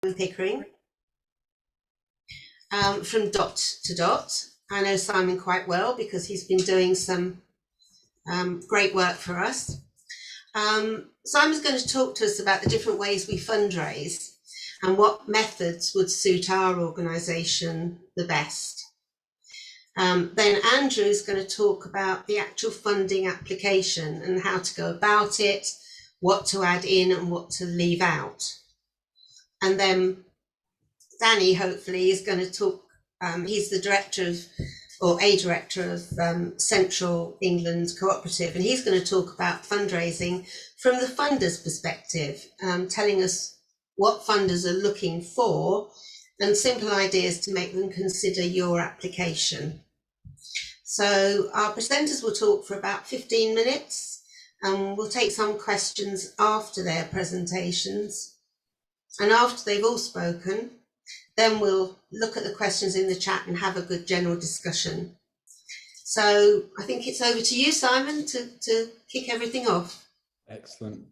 Pickering, from Dot to Dot. I know Simon quite well because he's been doing some great work for us. Simon's going to talk to us about the different ways we fundraise and what methods would suit our organisation the best. Then Andrew's going to talk about the actual funding application and how to go about it, what to add in and what to leave out. And then Danny, hopefully, is going to talk, he's the director of, or a director of Central England Cooperative, and he's going to talk about fundraising from the funders' perspective, telling us what funders are looking for and simple ideas to make them consider your application. So our presenters will talk for about 15 minutes and we'll take some questions after their presentations. And after they've all spoken, then we'll look at the questions in the chat and have a good general discussion. So I think it's over to you, Simon, to kick everything off. Excellent.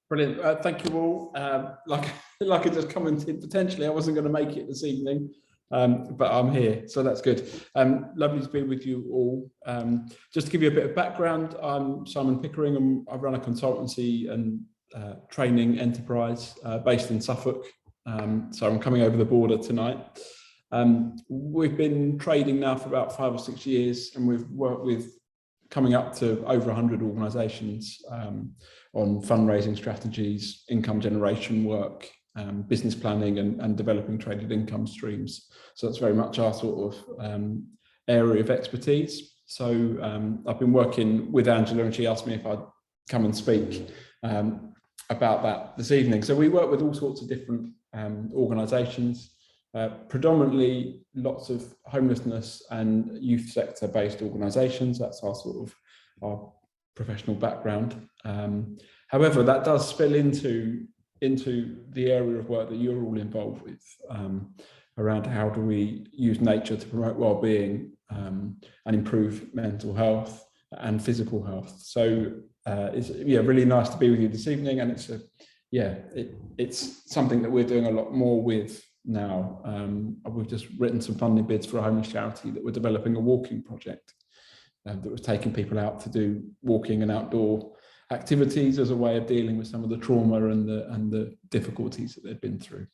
Brilliant. Thank you all. Like I just commented, potentially I wasn't going to make it this evening, but I'm here, so that's good. Lovely to be with you all. Just to give you a bit of background, I'm Simon Pickering, and I run a consultancy and training enterprise based in Suffolk. So I'm coming over the border tonight. We've been trading now for about 5 or 6 years, and we've worked with coming up to over 100 organisations on fundraising strategies, income generation work, business planning and developing traded income streams. So that's very much our sort of area of expertise. So I've been working with Angela, and she asked me if I'd come and speak about that this evening. So we work with all sorts of different organisations, predominantly lots of homelessness and youth sector based organisations. That's our sort of our professional background. However, that does spill into the area of work that you're all involved with, around how do we use nature to promote well-being and improve mental health and physical health. So it's really nice to be with you this evening, and it's something that we're doing a lot more with now. We've just written some funding bids for a homeless charity that we're developing a walking project that was taking people out to do walking and outdoor activities as a way of dealing with some of the trauma and the difficulties that they've been through.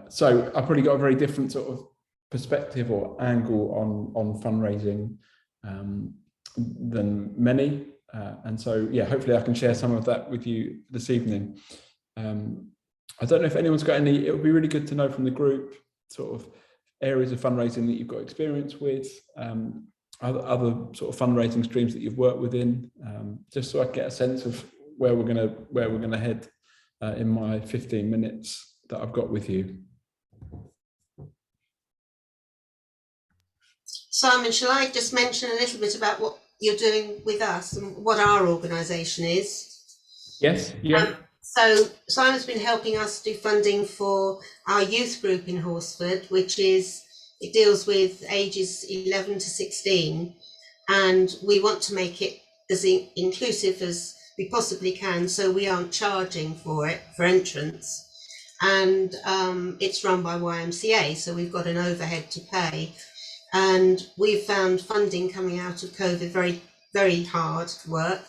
So I've probably got a very different sort of perspective or angle on fundraising than many. And so, hopefully I can share some of that with you this evening. I don't know if anyone's got any, it would be really good to know from the group sort of areas of fundraising that you've got experience with, other sort of fundraising streams that you've worked within, just so I get a sense of where we're gonna head in my 15 minutes that I've got with you. Simon, shall I just mention a little bit about what you're doing with us and what our organisation is? Yes, yeah. So Simon's been helping us do funding for our youth group in Horsford, which is, it deals with ages 11 to 16, and we want to make it as inclusive as we possibly can, so we aren't charging for it, for entrance. And it's run by YMCA, so we've got an overhead to pay. And we've found funding coming out of COVID very, very hard work.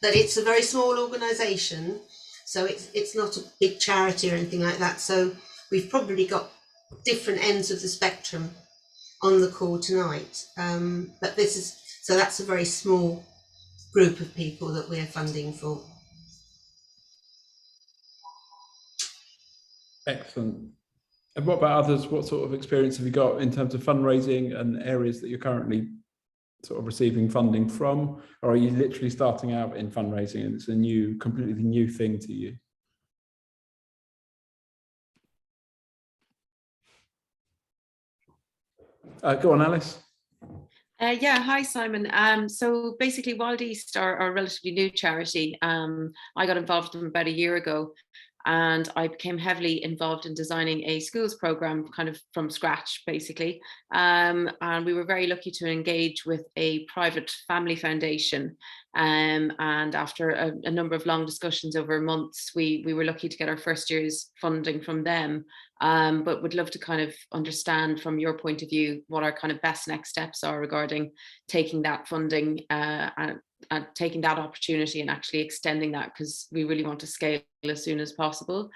But it's a very small organisation, so it's not a big charity or anything like that. So we've probably got different ends of the spectrum on the call tonight. But that's a very small group of people that we're funding for. Excellent. And what about others? What sort of experience have you got in terms of fundraising and areas that you're currently sort of receiving funding from, or are you literally starting out in fundraising and it's a completely new thing to you? Go on, Alice. Hi, Simon. So basically, Wild East are a relatively new charity. I got involved with them about a year ago. and I became heavily involved in designing a schools program kind of from scratch, basically. And we were very lucky to engage with a private family foundation. And after a number of long discussions over months, we were lucky to get our first year's funding from them. But would love to kind of understand from your point of view what our kind of best next steps are regarding taking that funding and taking that opportunity and actually extending that, because we really want to scale as soon as possible.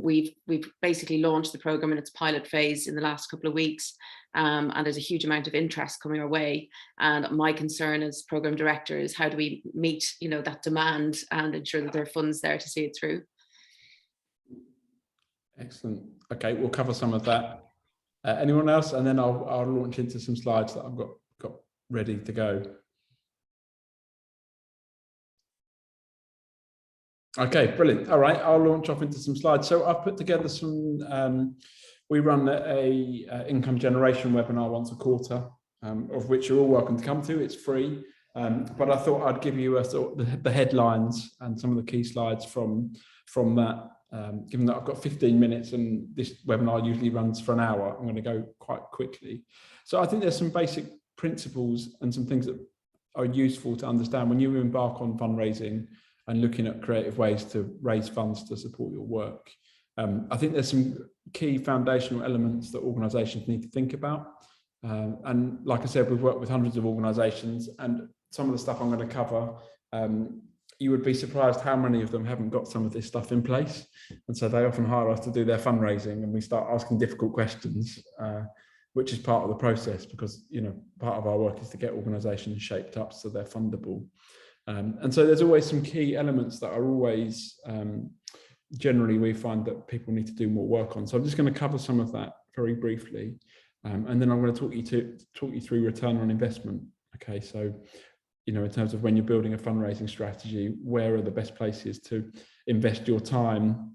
We've basically launched the program in its pilot phase in the last couple of weeks, and there's a huge amount of interest coming our way. And my concern as program director is how do we meet, you know, that demand and ensure that there are funds there to see it through. Excellent. Okay, we'll cover some of that. Anyone else? And then I'll launch into some slides that I've got ready to go. Okay, brilliant. All right, I'll launch off into some slides. So I've put together some, we run a income generation webinar once a quarter, of which you're all welcome to come to. It's free, but I thought I'd give you a sort of the headlines and some of the key slides from that. Given that I've got 15 minutes and this webinar usually runs for an hour, I'm going to go quite quickly. So I think there's some basic principles and some things that are useful to understand when you embark on fundraising and looking at creative ways to raise funds to support your work. I think there's some key foundational elements that organisations need to think about. And like I said, we've worked with hundreds of organisations, and some of the stuff I'm going to cover, you would be surprised how many of them haven't got some of this stuff in place. And so they often hire us to do their fundraising, and we start asking difficult questions, which is part of the process, because, you know, part of our work is to get organisations shaped up so they're fundable. And so there's always some key elements that are always, generally we find that people need to do more work on. So I'm just going to cover some of that very briefly. And then I'm going to talk you through return on investment. Okay, so, you know, in terms of when you're building a fundraising strategy, where are the best places to invest your time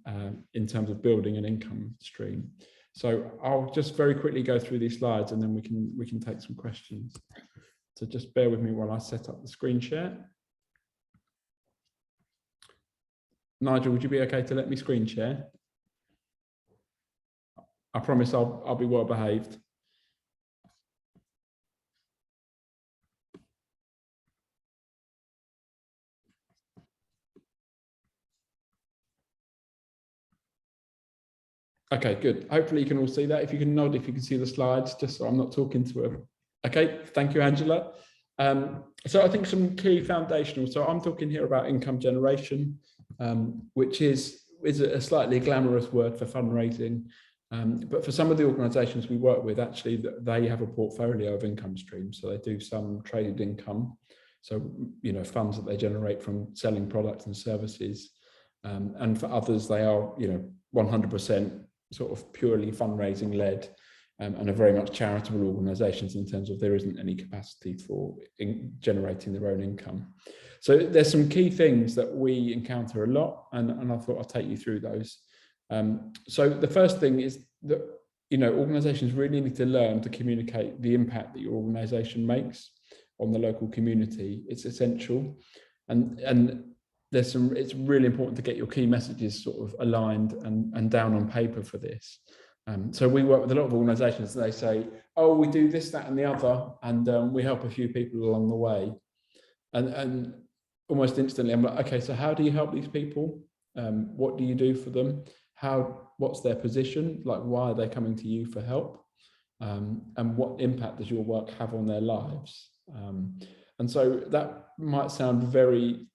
in terms of building an income stream? So I'll just very quickly go through these slides, and then we can take some questions. So just bear with me while I set up the screen share. Nigel, would you be okay to let me screen share? I promise I'll be well behaved. Okay, good. Hopefully you can all see that. If you can nod, if you can see the slides, just so I'm not talking to them. Okay, thank you, Angela. So I think some key foundational. So I'm talking here about income generation, which is a slightly glamorous word for fundraising. But for some of the organisations we work with, actually, they have a portfolio of income streams. So they do some traded income. So, you know, funds that they generate from selling products and services. And for others, they are, you know, 100% sort of purely fundraising led, and are very much charitable organisations in terms of there isn't any capacity for generating their own income. So there's some key things that we encounter a lot, and I thought I'd take you through those. So the first thing is that, you know, organisations really need to learn to communicate the impact that your organisation makes on the local community. It's essential, and it's really important to get your key messages sort of aligned and down on paper for this. So we work with a lot of organisations, and they say, oh, we do this, that and the other, and we help a few people along the way. And almost instantly I'm like, okay, so how do you help these people? What do you do for them? What's their position? Like, why are they coming to you for help? And what impact does your work have on their lives? And so that might sound very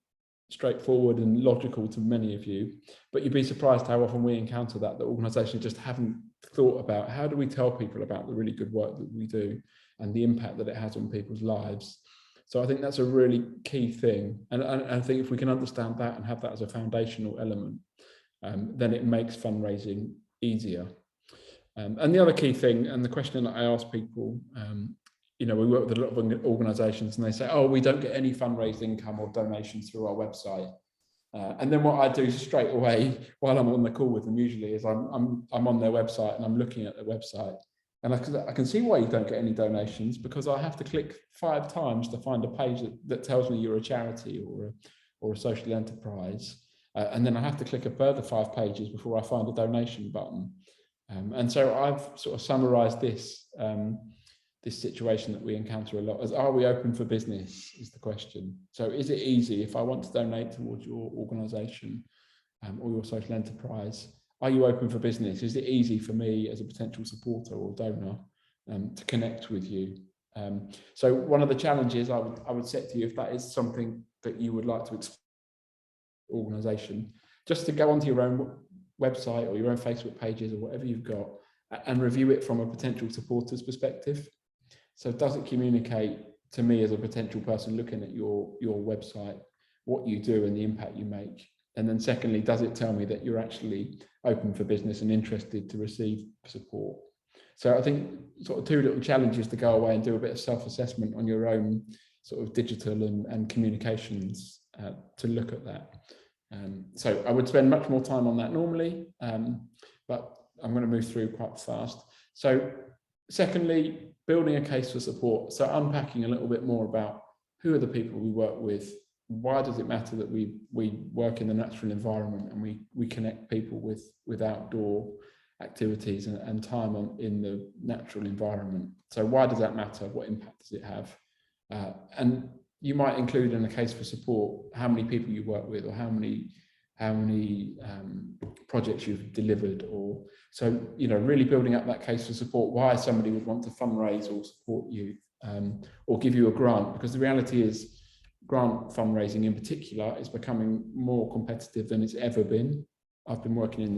straightforward and logical to many of you, but you'd be surprised how often we encounter that organisations just haven't thought about how do we tell people about the really good work that we do and the impact that it has on people's lives. So I think that's a really key thing, and I think if we can understand that and have that as a foundational element, then it makes fundraising easier. And the other key thing, and the question that I ask people, you know, we work with a lot of organisations, and they say, oh, we don't get any fundraising income or donations through our website. And then what I do straight away while I'm on the call with them usually is I'm on their website and I'm looking at their website, and I can see why you don't get any donations, because I have to click 5 times to find a page that tells me you're a charity or a social enterprise. and then I have to click a further 5 pages before I find a donation button. And so I've sort of summarised this this situation that we encounter a lot as, are we open for business, is the question. So is it easy if I want to donate towards your organisation or your social enterprise? Are you open for business? Is it easy for me as a potential supporter or donor to connect with you? So one of the challenges I would set to you, if that is something that you would like to explore organisation, just to go onto your own website or your own Facebook pages or whatever you've got and review it from a potential supporter's perspective. So does it communicate to me as a potential person looking at your website what you do and the impact you make? And then secondly, does it tell me that you're actually open for business and interested to receive support? So I think sort of 2 little challenges to go away and do a bit of self-assessment on your own sort of digital and communications to look at that. So I would spend much more time on that normally, but I'm going to move through quite fast. So secondly, building a case for support. So unpacking a little bit more about who are the people we work with, why does it matter that we work in the natural environment and we connect people with outdoor activities and time in the natural environment. So why does that matter? What impact does it have? And you might include in a case for support how many people you work with or how many projects you've delivered, or so, you know, really building up that case for support, why somebody would want to fundraise or support you or give you a grant, because the reality is grant fundraising in particular is becoming more competitive than it's ever been. I've been working in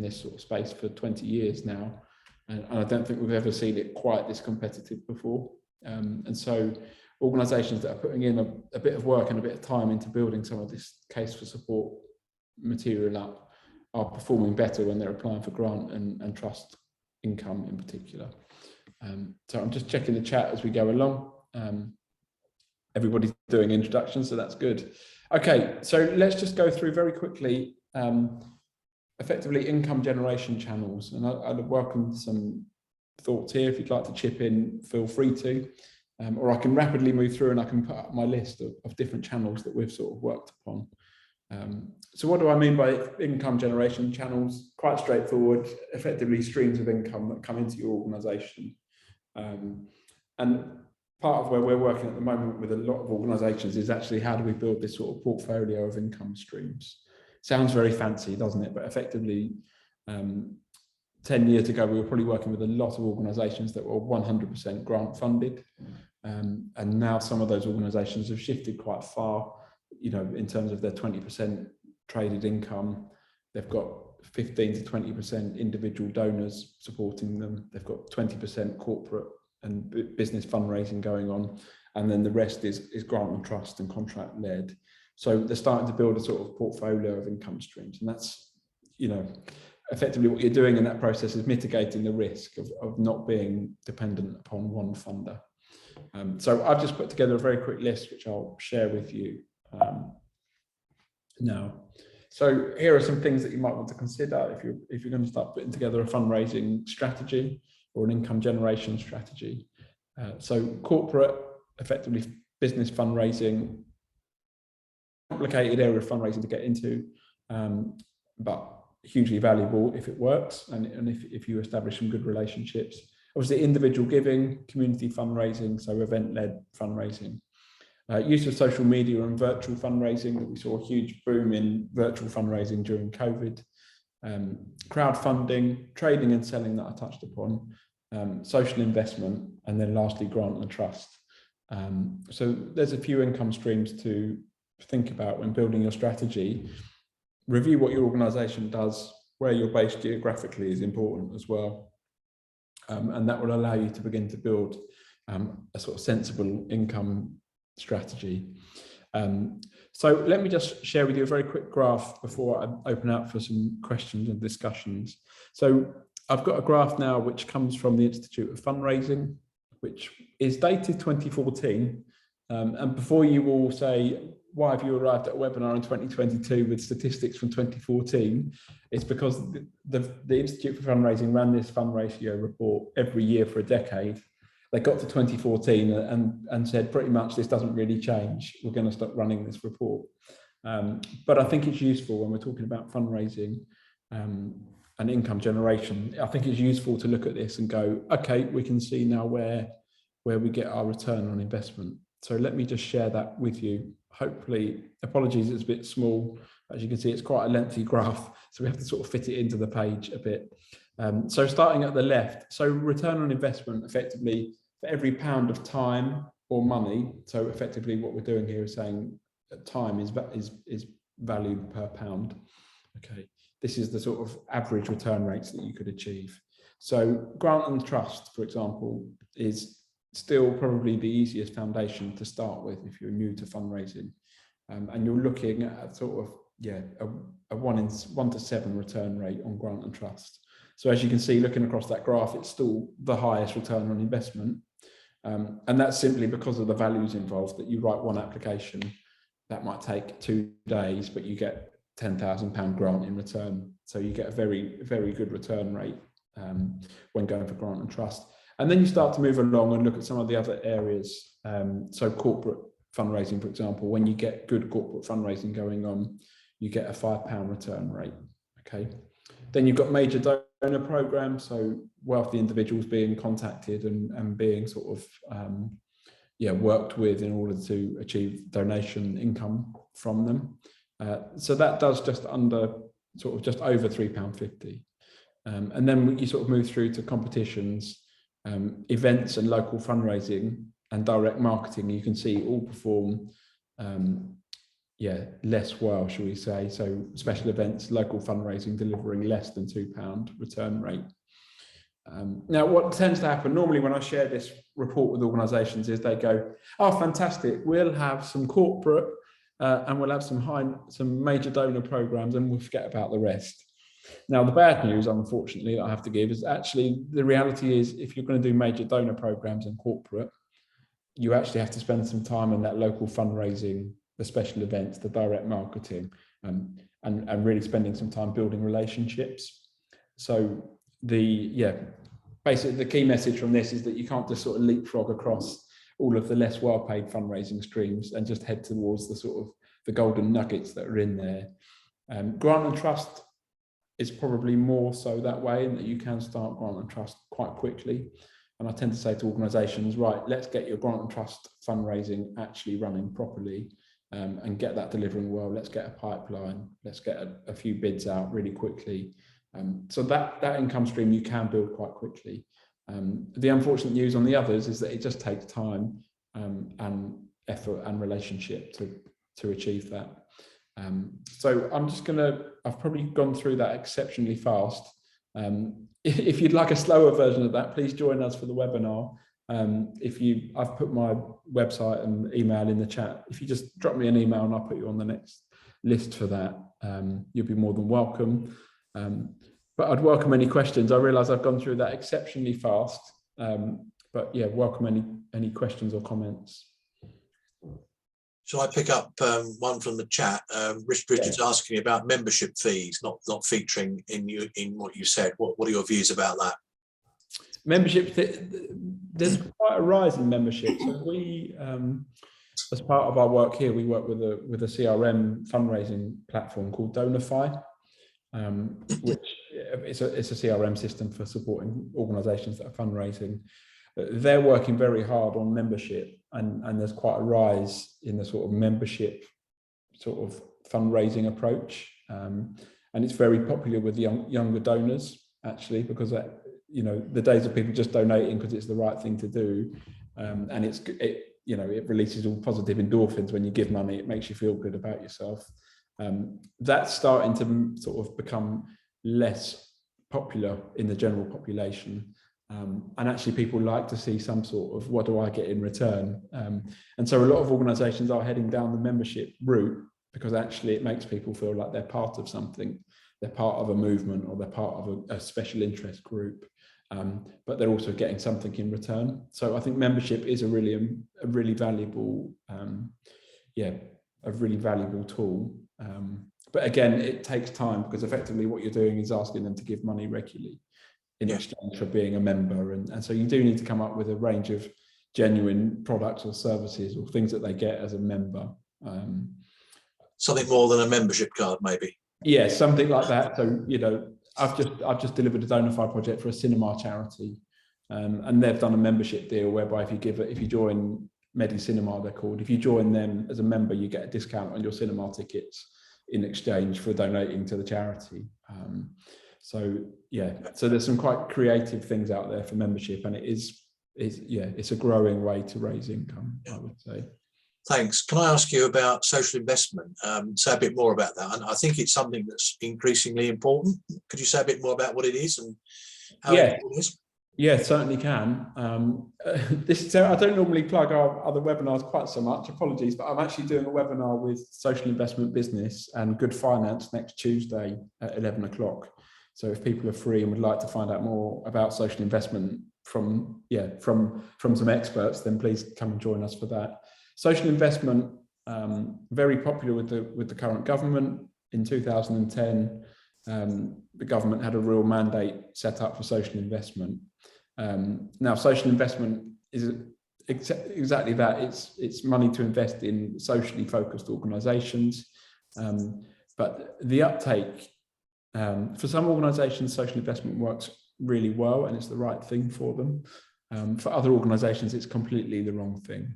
this sort of space for 20 years now, and I don't think we've ever seen it quite this competitive before. And so organisations that are putting in a bit of work and a bit of time into building some of this case for support material up are performing better when they're applying for grant and trust income in particular. So I'm just checking the chat as we go along. Everybody's doing introductions, so that's good. Okay, so let's just go through very quickly effectively income generation channels, and I'd welcome some thoughts here. If you'd like to chip in, feel free to, or I can rapidly move through and I can put up my list of different channels that we've sort of worked upon. So what do I mean by income generation channels? Quite straightforward, effectively streams of income that come into your organisation. And part of where we're working at the moment with a lot of organisations is actually how do we build this sort of portfolio of income streams? Sounds very fancy, doesn't it? But effectively, 10 years ago, we were probably working with a lot of organisations that were 100% grant funded. And now some of those organisations have shifted quite far, you know, in terms of their 20% traded income. They've got 15 to 20% individual donors supporting them. They've got 20% corporate and business fundraising going on. And then the rest is grant and trust and contract led. So they're starting to build a sort of portfolio of income streams. And that's, you know, effectively what you're doing in that process is mitigating the risk of not being dependent upon one funder. So I've just put together a very quick list, which I'll share with you now. So here are some things that you might want to consider if you're going to start putting together a fundraising strategy or an income generation strategy. So corporate, effectively business fundraising, complicated area of fundraising to get into, but hugely valuable if it works and if you establish some good relationships. Obviously individual giving, community fundraising, so event-led fundraising. Use of social media and virtual fundraising. We saw a huge boom in virtual fundraising during COVID. Crowdfunding, trading and selling that I touched upon, social investment, and then lastly grant and trust. So there's a few income streams to think about when building your strategy. Review what your organisation does, where you're based geographically is important as well. And that will allow you to begin to build a sort of sensible income strategy. So let me just share with you a very quick graph before I open up for some questions and discussions. So I've got a graph now which comes from the Institute of Fundraising, which is dated 2014. And before you all say, why have you arrived at a webinar in 2022 with statistics from 2014? It's because the Institute for Fundraising ran this fund ratio report every year for a decade. They got to 2014 and said pretty much this doesn't really change. We're going to stop running this report. But I think it's useful when we're talking about fundraising and income generation. I think it's useful to look at this and go, okay, we can see now where we get our return on investment. So let me just share that with you. Hopefully, apologies, it's a bit small. As you can see, it's quite a lengthy graph, so we have to sort of fit it into the page a bit. So starting at the left, so return on investment, effectively, for every pound of time or money. So effectively, what we're doing here is saying that time is valued per pound. Okay, this is the sort of average return rates that you could achieve. So grant and trust, for example, is still probably the easiest foundation to start with if you're new to fundraising, and you're looking at sort of a 1 to 7 return rate on grant and trust. So as you can see, looking across that graph, it's still the highest return on investment, and that's simply because of the values involved. That you write one application, that might take 2 days, but you get £10,000 grant in return, so you get a very, very good return rate when going for grant and trust. And then you start to move along and look at some of the other areas. So corporate fundraising, for example, when you get good corporate fundraising going on, you get a £5 return rate. Okay. Then you've got major donor programs, so wealthy individuals being contacted and being sort of worked with in order to achieve donation income from them. So that does just over £3.50. And then you sort of move through to competitions, events and local fundraising and direct marketing. You can see all perform less well, shall we say. So special events, local fundraising delivering less than £2 return rate. Now, what tends to happen normally when I share this report with organisations is they go, oh, fantastic, we'll have some corporate and we'll have some major donor programs and we'll forget about the rest. Now, the bad news, unfortunately, that I have to give is actually the reality is if you're going to do major donor programs and corporate, you actually have to spend some time on that local fundraising, the special events, the direct marketing, and really spending some time building relationships. So basically the key message from this is that you can't just sort of leapfrog across all of the less well-paid fundraising streams and just head towards the sort of the golden nuggets that are in there. Grant and trust is probably more so that way, in that you can start grant and trust quite quickly. And I tend to say to organisations, right, let's get your grant and trust fundraising actually running properly and get that delivering well. Let's get a pipeline. Let's get a few bids out really quickly. So that income stream you can build quite quickly. The unfortunate news on the others is that it just takes time and effort and relationship to achieve that. So I've probably gone through that exceptionally fast. If you'd like a slower version of that, please join us for the webinar. I've put my website and email in the chat. If you just drop me an email and I'll put you on the next list for that, you'll be more than welcome. But I'd welcome any questions. I realise I've gone through that exceptionally fast, but yeah, welcome any questions or comments. Shall I pick up one from the chat? Richard's asking about membership fees, not featuring in what you said. What are your views about that? Membership, there's quite a rise in membership. So we, as part of our work here, we work with a CRM fundraising platform called Donify, which it's a CRM system for supporting organisations that are fundraising. They're working very hard on membership, and there's quite a rise in the sort of membership sort of fundraising approach, and it's very popular with younger donors actually, because the days of people just donating because it's the right thing to do, and it releases all positive endorphins when you give money. It makes you feel good about yourself. That's starting to sort of become less popular in the general population. And actually people like to see some sort of, what do I get in return? And so a lot of organisations are heading down the membership route because actually it makes people feel like they're part of something. They're part of a movement, or they're part of a special interest group, but they're also getting something in return. So I think membership is a really valuable, a really valuable tool. But again, it takes time, because effectively what you're doing is asking them to give money regularly in exchange for being a member. And so you do need to come up with a range of genuine products or services or things that they get as a member. Something more than a membership card, maybe. Yeah, something like that. So, you know, I've just delivered a donor project for a cinema charity, and they've done a membership deal whereby if you join Medi Cinema, they're called, if you join them as a member, you get a discount on your cinema tickets in exchange for donating to the charity. So yeah, so there's some quite creative things out there for membership, and it's a growing way to raise income, I would say. Thanks. Can I ask you about social investment? Say a bit more about that. And I think it's something that's increasingly important. Could you say a bit more about what it is and how important it is? Yeah, certainly can. I don't normally plug our other webinars quite so much, apologies, but I'm actually doing a webinar with Social Investment Business and Good Finance next Tuesday at 11 o'clock. So if people are free and would like to find out more about social investment from some experts, then please come and join us for that. Social investment, very popular with the current government. In 2010, the government had a real mandate set up for social investment. Now, social investment is exactly that. It's money to invest in socially focused organisations, but the uptake for some organisations, social investment works really well and it's the right thing for them. For other organisations, it's completely the wrong thing.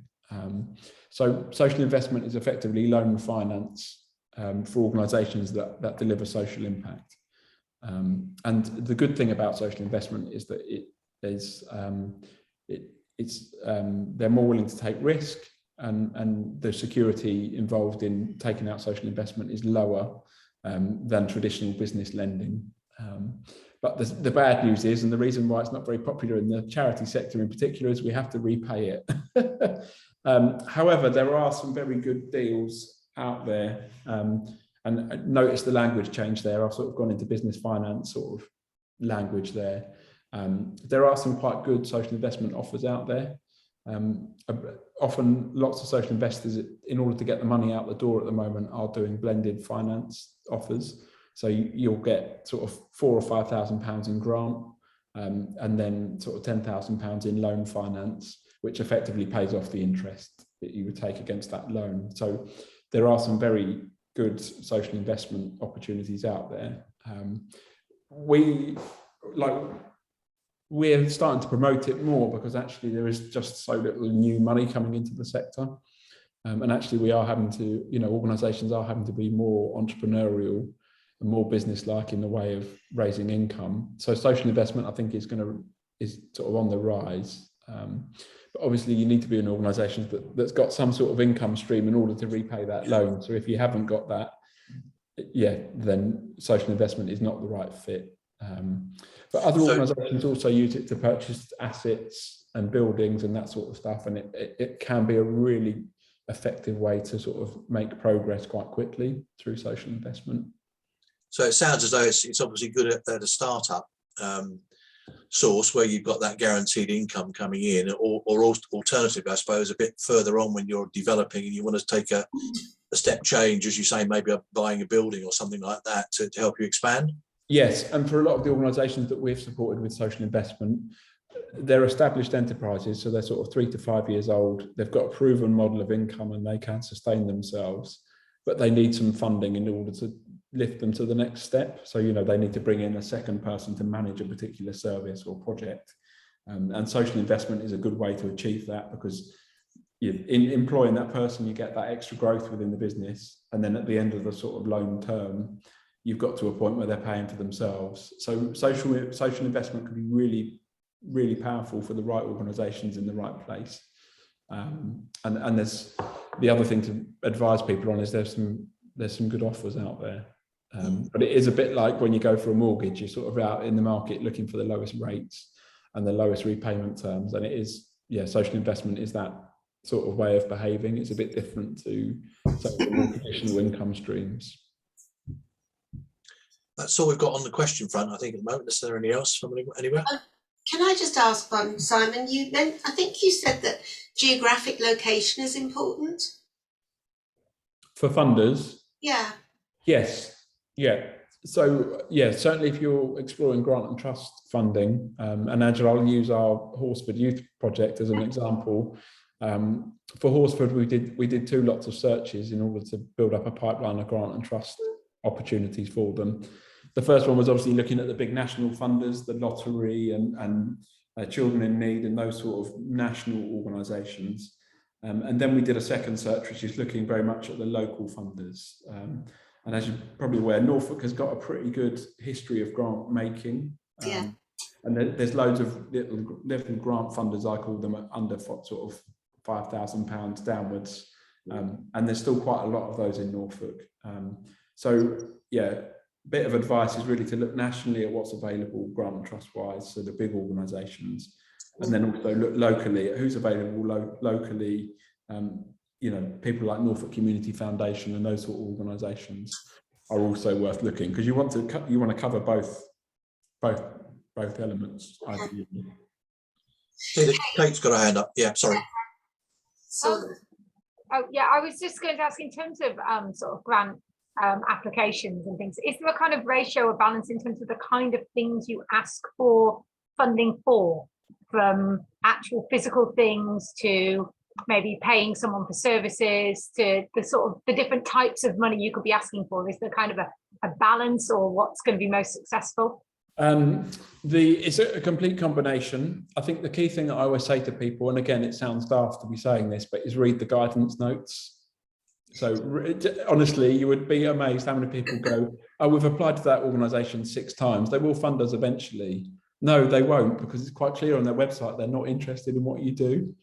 So social investment is effectively loan finance for organisations that deliver social impact. And the good thing about social investment is that they're more willing to take risk, and the security involved in taking out social investment is lower than traditional business lending. But the bad news is, and the reason why it's not very popular in the charity sector in particular, is we have to repay it. However, there are some very good deals out there, and notice the language change there. I've sort of gone into business finance sort of language there. There are some quite good social investment offers out there. Often lots of social investors, in order to get the money out the door at the moment, are doing blended finance offers. So you'll get sort of £4,000 or £5,000 in grant, and then sort of £10,000 in loan finance, which effectively pays off the interest that you would take against that loan. So there are some very good social investment opportunities out there. We're starting to promote it more because actually there is just so little new money coming into the sector. And actually we are having to, organisations are having to be more entrepreneurial and more business-like in the way of raising income. So social investment, I think, is sort of on the rise. But obviously you need to be an organisation that's got some sort of income stream in order to repay that loan. So if you haven't got that, then social investment is not the right fit. But other organisations also use it to purchase assets and buildings and that sort of stuff, and it can be a really effective way to sort of make progress quite quickly through social investment. So it sounds as though it's obviously good at a startup source where you've got that guaranteed income coming in, or alternative, I suppose, a bit further on when you're developing and you want to take a step change, as you say, maybe buying a building or something like that to help you expand. Yes, and for a lot of the organisations that we've supported with social investment, they're established enterprises, so they're sort of 3 to 5 years old. They've got a proven model of income and they can sustain themselves, but they need some funding in order to lift them to the next step. So, they need to bring in a second person to manage a particular service or project. And social investment is a good way to achieve that, because in employing that person, you get that extra growth within the business. And then at the end of the sort of loan term, you've got to a point where they're paying for themselves. So social investment can be really, really powerful for the right organisations in the right place. And there's the other thing to advise people on is there's some good offers out there. But it is a bit like when you go for a mortgage, you're sort of out in the market looking for the lowest rates and the lowest repayment terms. And it is, social investment is that sort of way of behaving. It's a bit different to some of the more traditional income streams. That's all we've got on the question front, I think, at the moment. Is there anything else from anywhere? Can I just ask, Simon, I think you said that geographic location is important? For funders? Yeah. Yes. Yeah. So, certainly if you're exploring grant and trust funding, and Angela, I'll use our Horsford Youth Project as an example. For Horsford, we did 2 lots of searches in order to build up a pipeline of grant and trust opportunities for them. The first one was obviously looking at the big national funders, the lottery and Children in Need and those sort of national organisations. And then we did a second search, which is looking very much at the local funders. And as you're probably aware, Norfolk has got a pretty good history of grant making. And there's loads of little grant funders, I call them, under sort of £5,000 downwards. And there's still quite a lot of those in Norfolk. So yeah, bit of advice is really to look nationally at what's available grant and trust wise, so the big organisations, and then also look locally at who's available locally. People like Norfolk Community Foundation and those sort of organisations are also worth looking, because you want to cover both elements. Ideally. Kate's got her hand up. Yeah, sorry. I was just going to ask, in terms of sort of grant applications and things, is there a kind of ratio or balance in terms of the kind of things you ask for funding for, from actual physical things to maybe paying someone for services, to the sort of the different types of money you could be asking for? Is there kind of a balance, or what's going to be most successful? It's a complete combination. I think the key thing that I always say to people, and again, it sounds daft to be saying this, but is read the guidance notes. So honestly, you would be amazed how many people go, oh, we've applied to that organisation 6 times. They will fund us eventually. No, they won't, because it's quite clear on their website they're not interested in what you do.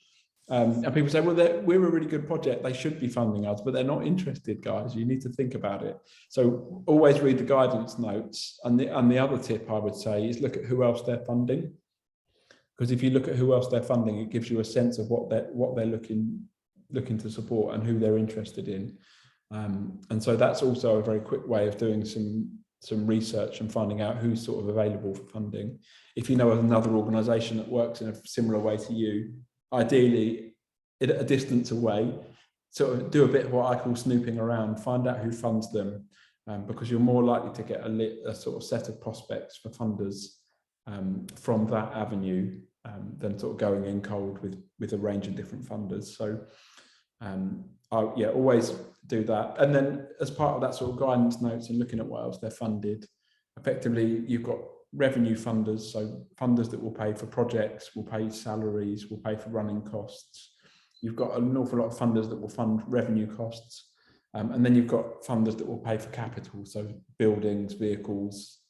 And people say, well, we're a really good project, they should be funding us, but they're not interested, guys. You need to think about it. So always read the guidance notes. And the other tip I would say is look at who else they're funding. Because if you look at who else they're funding, it gives you a sense of what they're looking to support and who they're interested in. And so that's also a very quick way of doing some research and finding out who's sort of available for funding. If you know of another organisation that works in a similar way to you, ideally at a distance away, sort of do a bit of what I call snooping around, find out who funds them, because you're more likely to get a sort of set of prospects for funders from that avenue than sort of going in cold with a range of different funders. So always do that. And then as part of that sort of guidance notes and looking at what else they're funded, effectively you've got revenue funders, so funders that will pay for projects, will pay salaries, will pay for running costs. You've got an awful lot of funders that will fund revenue costs, and then you've got funders that will pay for capital, so buildings, vehicles,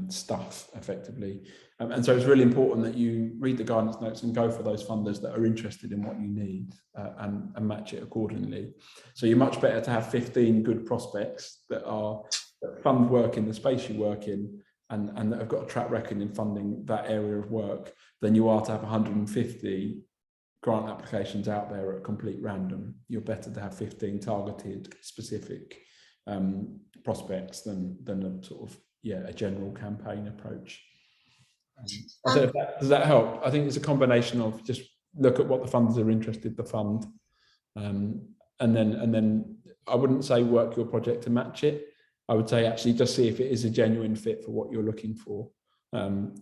stuff effectively. And so it's really important that you read the guidance notes and go for those funders that are interested in what you need, and match it accordingly. So you're much better to have 15 good prospects that fund work in the space you work in, and that have got a track record in funding that area of work, than you are to have 150 grant applications out there at complete random. You're better to have 15 targeted, specific prospects than a sort of a general campaign approach. Does that help? I think it's a combination of just look at what the funders are interested to fund, and then I wouldn't say work your project to match it. I would say actually just see if it is a genuine fit for what you're looking for,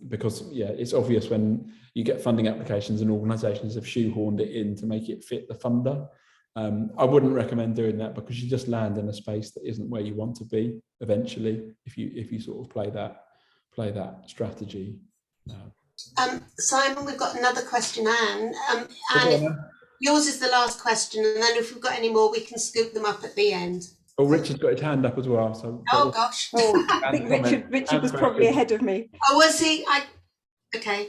because it's obvious when you get funding applications and organisations have shoehorned it in to make it fit the funder. I wouldn't recommend doing that, because you just land in a space that isn't where you want to be eventually if you sort of play that strategy. Simon, we've got another question, Anne, and yours is the last question, and then if we've got any more we can scoop them up at the end. Oh, Richard's got his hand up as well. So oh gosh. I think Richard was probably ahead of me. Oh, was he? Okay.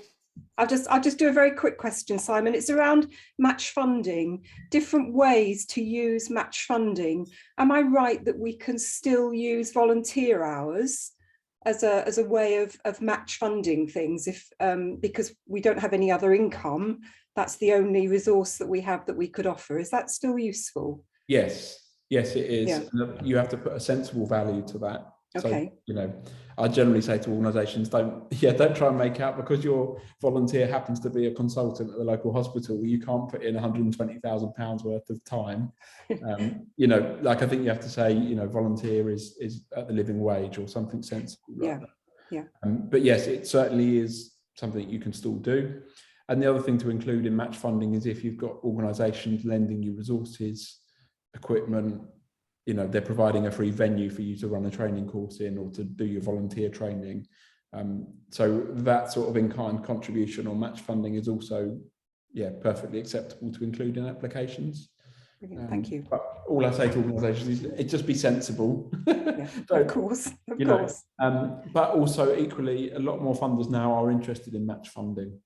I'll just do a very quick question, Simon. It's around match funding, different ways to use match funding. Am I right that we can still use volunteer hours as a way of match funding things, if because we don't have any other income? That's the only resource that we have that we could offer. Is that still useful? Yes, it is. Yeah. You have to put a sensible value to that. Okay. So, I generally say to organisations, don't try and make out because your volunteer happens to be a consultant at the local hospital, you can't put in £120,000 worth of time. I think you have to say, volunteer is at the living wage or something sensible. Like that. But yes, it certainly is something you can still do. And the other thing to include in match funding is if you've got organisations lending you resources, equipment, you know, they're providing a free venue for you to run a training course in or to do your volunteer training. So that sort of in-kind contribution or match funding is also, yeah, perfectly acceptable to include in applications. Thank you. But all I say to organisations is it just be sensible. Yeah, of course, of course. But also equally, a lot more funders now are interested in match funding,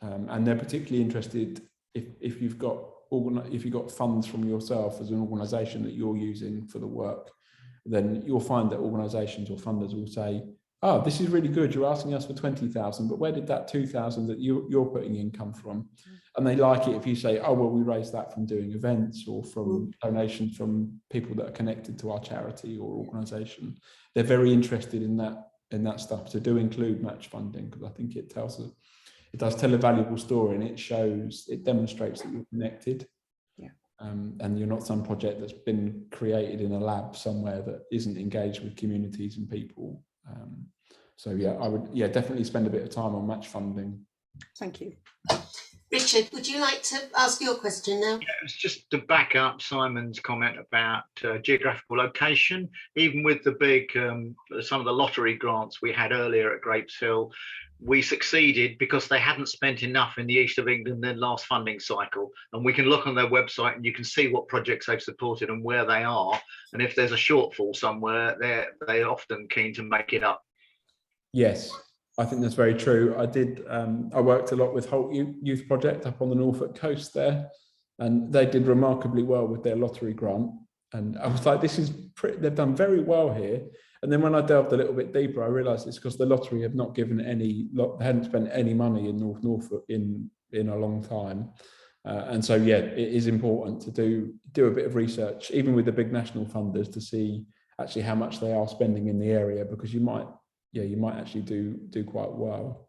and they're particularly interested if you've got funds from yourself as an organisation that you're using for the work, then you'll find that organisations or funders will say, oh, this is really good, you're asking us for 20,000, but where did that 2,000 that you're putting in come from? And they like it if you say, oh, well, we raised that from doing events or from donations from people that are connected to our charity or organisation. They're very interested in that stuff. So do include match funding, because I think it does tell a valuable story, and it demonstrates that you're connected. Yeah. And you're not some project that's been created in a lab somewhere that isn't engaged with communities and people. So yeah, I would definitely spend a bit of time on match funding. Thank you. Richard, would you like to ask your question now? Yeah, it's just to back up Simon's comment about geographical location. Even with the big, some of the lottery grants we had earlier at Grapes Hill, we succeeded because they hadn't spent enough in the east of England in the last funding cycle. And we can look on their website and you can see what projects they've supported and where they are. And if there's a shortfall somewhere, they're often keen to make it up. Yes, I think that's very true. I worked a lot with Holt Youth Project up on the Norfolk coast there, and they did remarkably well with their lottery grant. And I was like, they've done very well here. And then when I delved a little bit deeper, I realised it's because the lottery have not given they hadn't spent any money in North Norfolk in a long time. And so, yeah, it is important to do a bit of research, even with the big national funders, to see actually how much they are spending in the area, because you might actually do quite well.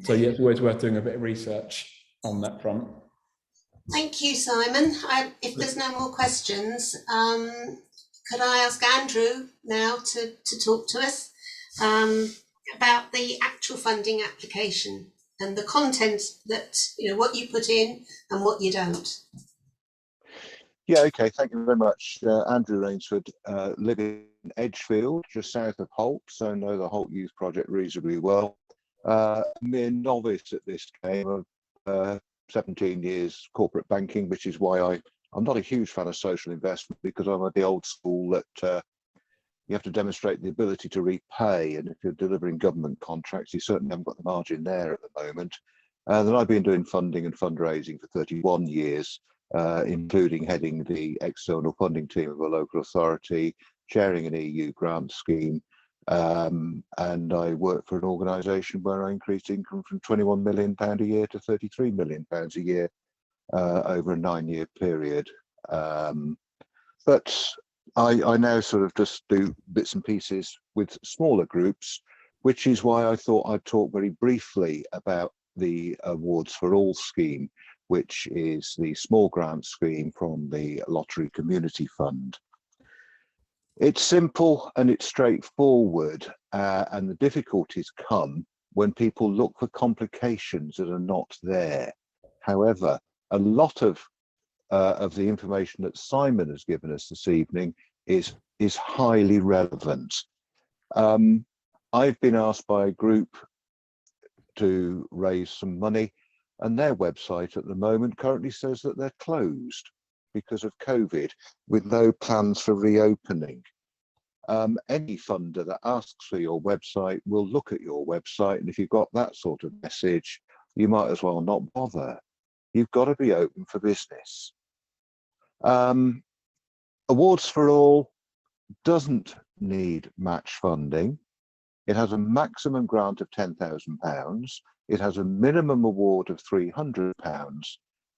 So yeah, it's always worth doing a bit of research on that front. Thank you, Simon. If there's no more questions, could I ask Andrew now to talk to us about the actual funding application and the content that, what you put in and what you don't? Yeah, okay, thank you very much. Andrew Rainsford, live in Edgefield, just south of Holt, so know the Holt Youth Project reasonably well. Mere novice at this game of 17 years corporate banking, which is why I'm not a huge fan of social investment, because I'm at the old school that you have to demonstrate the ability to repay, and if you're delivering government contracts, you certainly haven't got the margin there at the moment. Then I've been doing funding and fundraising for 31 years, including heading the external funding team of a local authority, chairing an EU grant scheme, and I work for an organisation where I increased income from £21 million a year to £33 million a year over a 9-year period. But I now sort of just do bits and pieces with smaller groups, which is why I thought I'd talk very briefly about the Awards for All scheme, which is the small grant scheme from the Lottery Community Fund. It's simple and it's straightforward, and the difficulties come when people look for complications that are not there. However, a lot of the information that Simon has given us this evening is highly relevant. I've been asked by a group to raise some money, and their website at the moment currently says that they're closed because of COVID, with no plans for reopening. Any funder that asks for your website will look at your website, and if you've got that sort of message, you might as well not bother. You've got to be open for business. Awards for All doesn't need match funding. It has a maximum grant of £10,000. It has a minimum award of £300,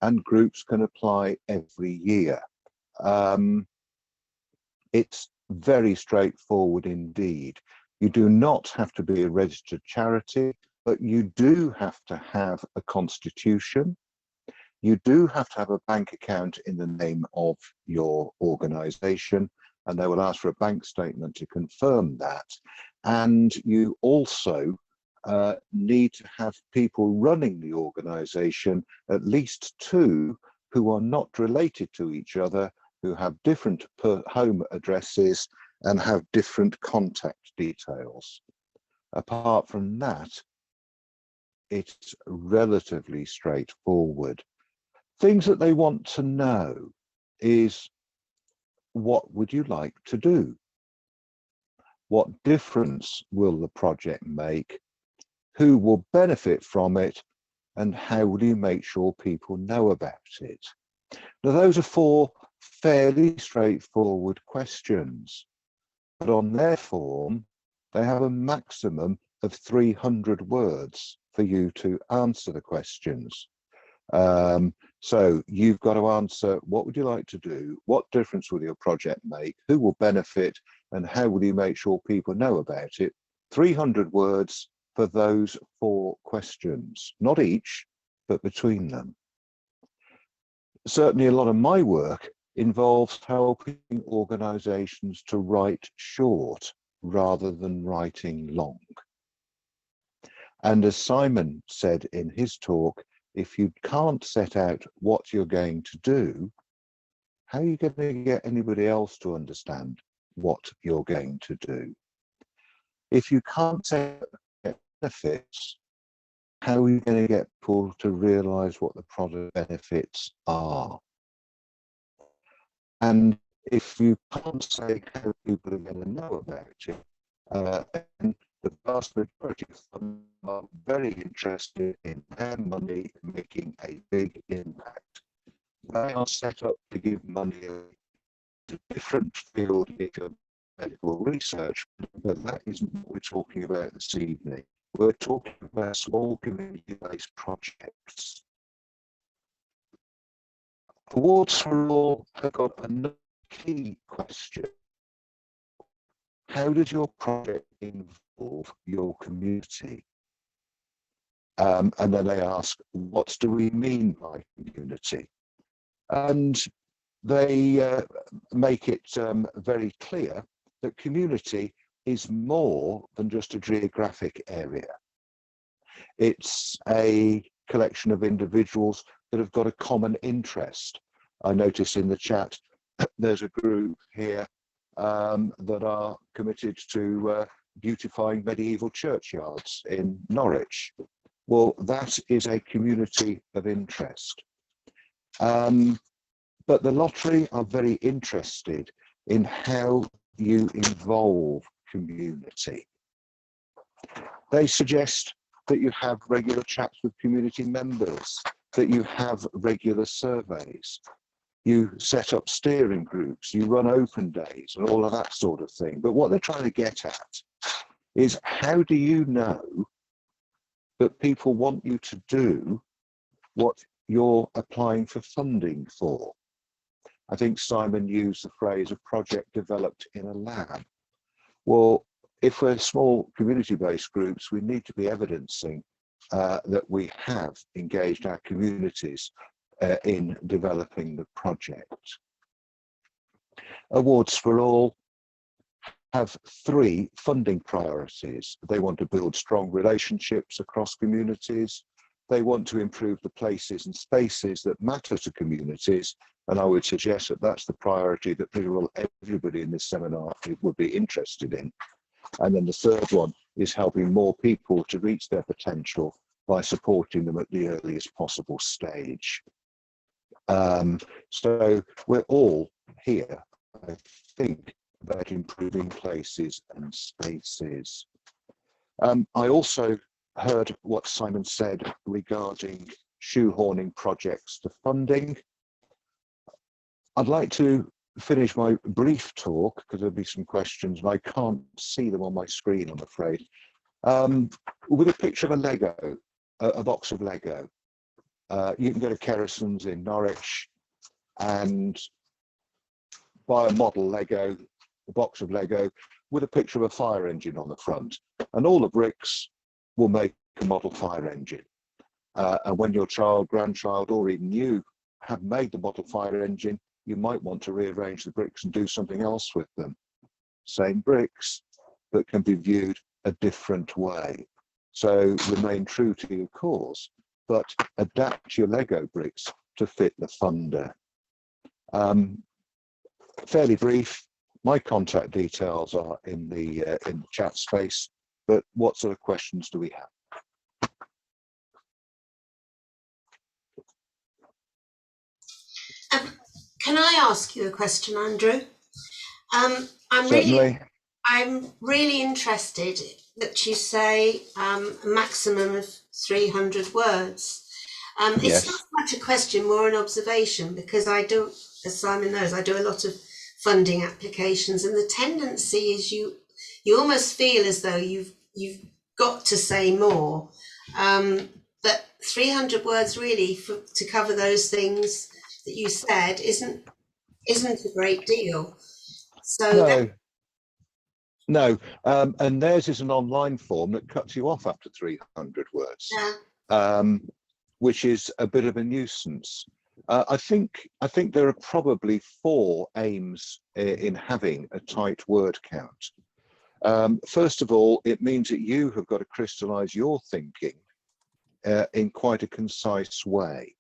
and groups can apply every year. It's very straightforward indeed. You do not have to be a registered charity, but you do have to have a constitution. You do have to have a bank account in the name of your organisation, and they will ask for a bank statement to confirm that. And you also need to have people running the organisation, at least 2 who are not related to each other, who have different home addresses and have different contact details. Apart from that, it's relatively straightforward. Things that they want to know is, what would you like to do? What difference will the project make? Who will benefit from it? And how will you make sure people know about it? Now, those are 4 fairly straightforward questions, but on their form, they have a maximum of 300 words for you to answer the questions. So you've got to answer, what would you like to do? What difference will your project make? Who will benefit? And how will you make sure people know about it? 300 words for those 4 questions, not each, but between them. Certainly a lot of my work involves helping organisations to write short rather than writing long. And as Simon said in his talk, if you can't set out what you're going to do, how are you going to get anybody else to understand what you're going to do? If you can't set out benefits, how are you going to get people to realise what the product benefits are? And if you can't say how people are going to know about it, then the vast majority of them are very interested in their money making a big impact. They are set up to give money to different field of medical research, but that isn't what we're talking about this evening. We're talking about small community-based projects. Awards for All have got another key question. How does your project involve your community? And then they ask, what do we mean by community? And they make it very clear that community is more than just a geographic area. It's a collection of individuals that have got a common interest. I notice in the chat there's a group here that are committed to beautifying medieval churchyards in Norwich. Well, that is a community of interest. But the lottery are very interested in how you involve community. They suggest that you have regular chats with community members, that you have regular surveys, you set up steering groups, you run open days and all of that sort of thing. But what they're trying to get at is, how do you know that people want you to do what you're applying for funding for? I think Simon used the phrase, a project developed in a lab. Well, if we're small community-based groups, we need to be evidencing that we have engaged our communities in developing the project. Awards for All have 3 funding priorities. They want to build strong relationships across communities. They want to improve the places and spaces that matter to communities. And I would suggest that that's the priority that everybody in this seminar would be interested in. And then the third one is helping more people to reach their potential by supporting them at the earliest possible stage. So we're all here, I think, about improving places and spaces. I also heard what Simon said regarding shoehorning projects to funding. I'd like to finish my brief talk, because there'll be some questions and I can't see them on my screen, I'm afraid, with a picture of a Lego, a box of Lego. You can go to Kerrison's in Norwich and buy a model Lego, a box of Lego with a picture of a fire engine on the front, and all the bricks will make a model fire engine. And when your child, grandchild, or even you have made the model fire engine, you might want to rearrange the bricks and do something else with them. Same bricks, but can be viewed a different way. So remain true to your cause, but adapt your Lego bricks to fit the funder. Fairly brief. My contact details are in the chat space, but what sort of questions do we have? Can I ask you a question, Andrew? I'm Certainly. really interested that you say a maximum of 300 words. It's Yes. not so much a question, more an observation, because I do, as Simon knows, I do a lot of funding applications, and the tendency is you almost feel as though you've got to say more. But 300 words really to cover those things that you said isn't a great deal. So No, and theirs is an online form that cuts you off after 300 words, which is a bit of a nuisance. I think there are probably 4 aims in having a tight word count. First of all, it means that you have got to crystallize your thinking in quite a concise way.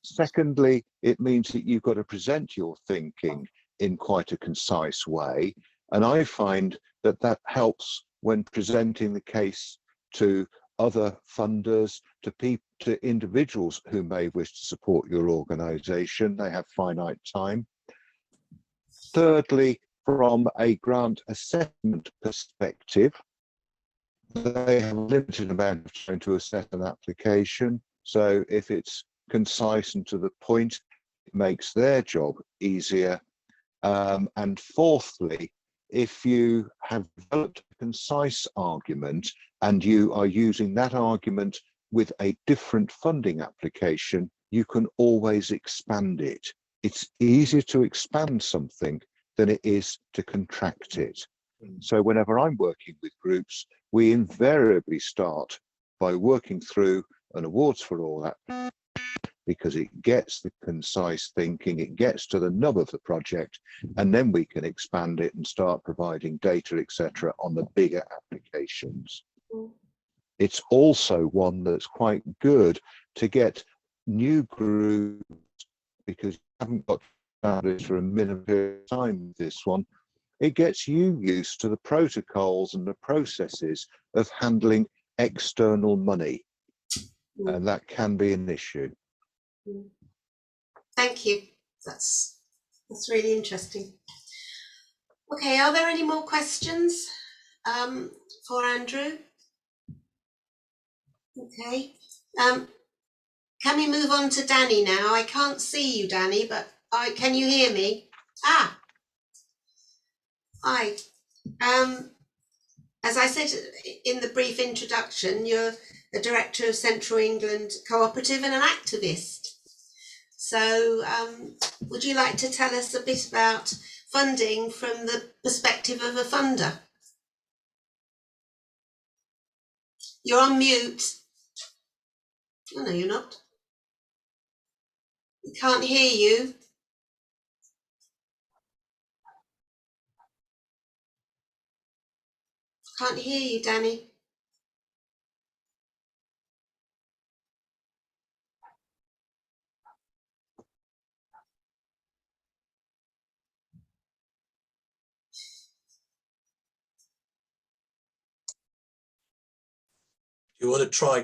Secondly, it means that you've got to present your thinking in quite a concise way. And I find that that helps when presenting the case to other funders, to individuals who may wish to support your organization. They have finite time. Thirdly, from a grant assessment perspective, they have a limited amount of time to assess an application. So if it's concise and to the point, it makes their job easier. And fourthly, if you have developed a concise argument and you are using that argument with a different funding application, you can always expand it. It's easier to expand something than it is to contract it. So whenever I'm working with groups, we invariably start by working through an awards for all that, because it gets the concise thinking, it gets to the nub of the project, and then we can expand it and start providing data, etc., on the bigger applications. It's also one that's quite good to get new groups, because you haven't got this for a minimum period of time with this one. It gets you used to the protocols and the processes of handling external money, and that can be an issue. Thank you. That's really interesting. Okay, are there any more questions for Andrew? Okay. Can we move on to Danny now? I can't see you, Danny, but can you hear me? Ah, hi. As I said in the brief introduction, you're the director of Central England Cooperative and an activist. So would you like to tell us a bit about funding from the perspective of a funder? You're on mute. Oh, no, you're not. We can't hear you. Can't hear you, Danny. You want to try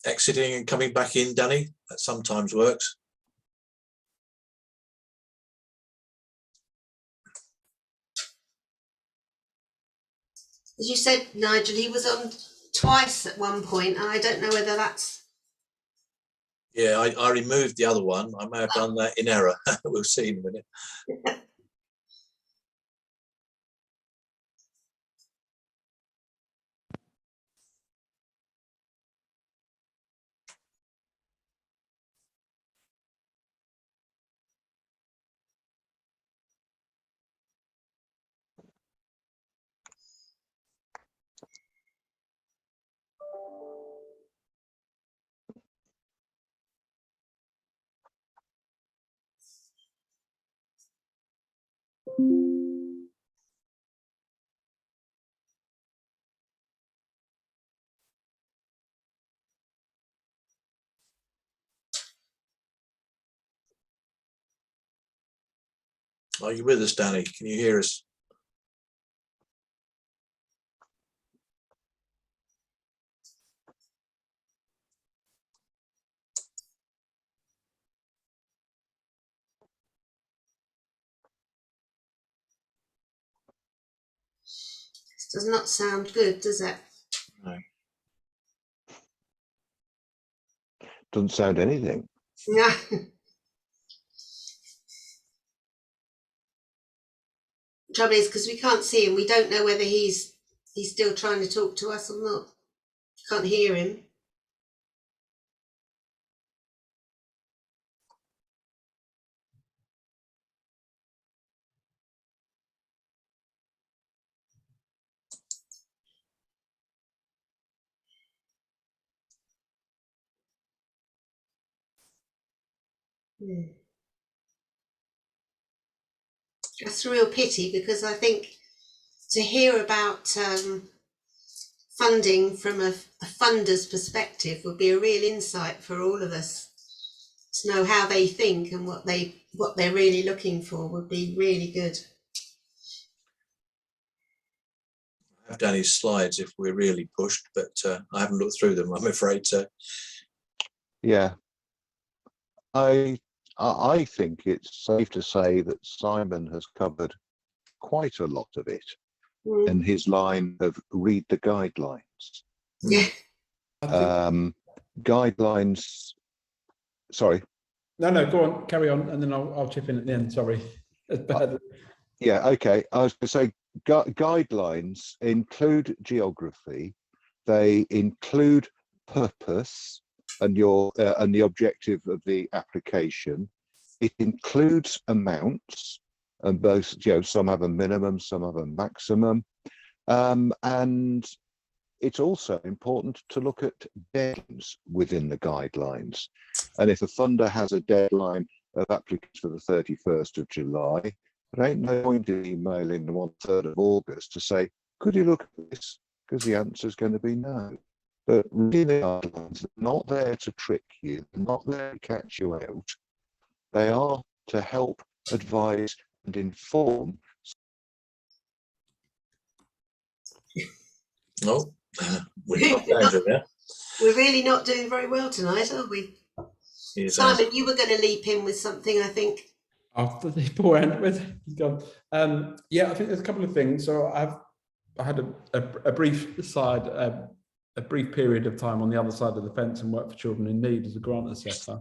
exiting and coming back in, Danny? That sometimes works. As you said, Nigel, he was on twice at one point, and I don't know whether that's... Yeah, I removed the other one. I may have done that in error. We'll see in a minute. Are you with us, Danny? Can you hear us? This does not sound good, does it? No. Doesn't sound anything. Yeah. Trouble is, because we can't see him, we don't know whether he's still trying to talk to us or not. Can't hear him. That's a real pity, because I think to hear about funding from a funder's perspective would be a real insight for all of us. To know how they think and what they're really looking for would be really good. I have Danny's slides if we're really pushed, but I haven't looked through them, I'm afraid. Yeah, I think it's safe to say that Simon has covered quite a lot of it in his line of read the guidelines. Yeah. Guidelines. Sorry. No, go on, carry on, and then I'll chip in at the end. Sorry. Yeah, okay. I was going to say guidelines include geography. They include purpose and the objective of the application. It includes amounts, and both, some have a minimum, some have a maximum, and it's also important to look at deadlines within the guidelines. And if a funder has a deadline of applicants for the 31st of July, there ain't no point in emailing them on 3rd of August to say, could you look at this? Because the answer is going to be no. But reading the guidelines, they're not there to trick you, they're not there to catch you out. They are to help advise and inform. No, we're really not doing very well tonight, are we? Yes, Simon, you were going to leap in with something, I think. After the poor end with gone. Yeah, I think there's a couple of things. So I had a brief side, a brief period of time on the other side of the fence and worked for children in need as a grant assessor,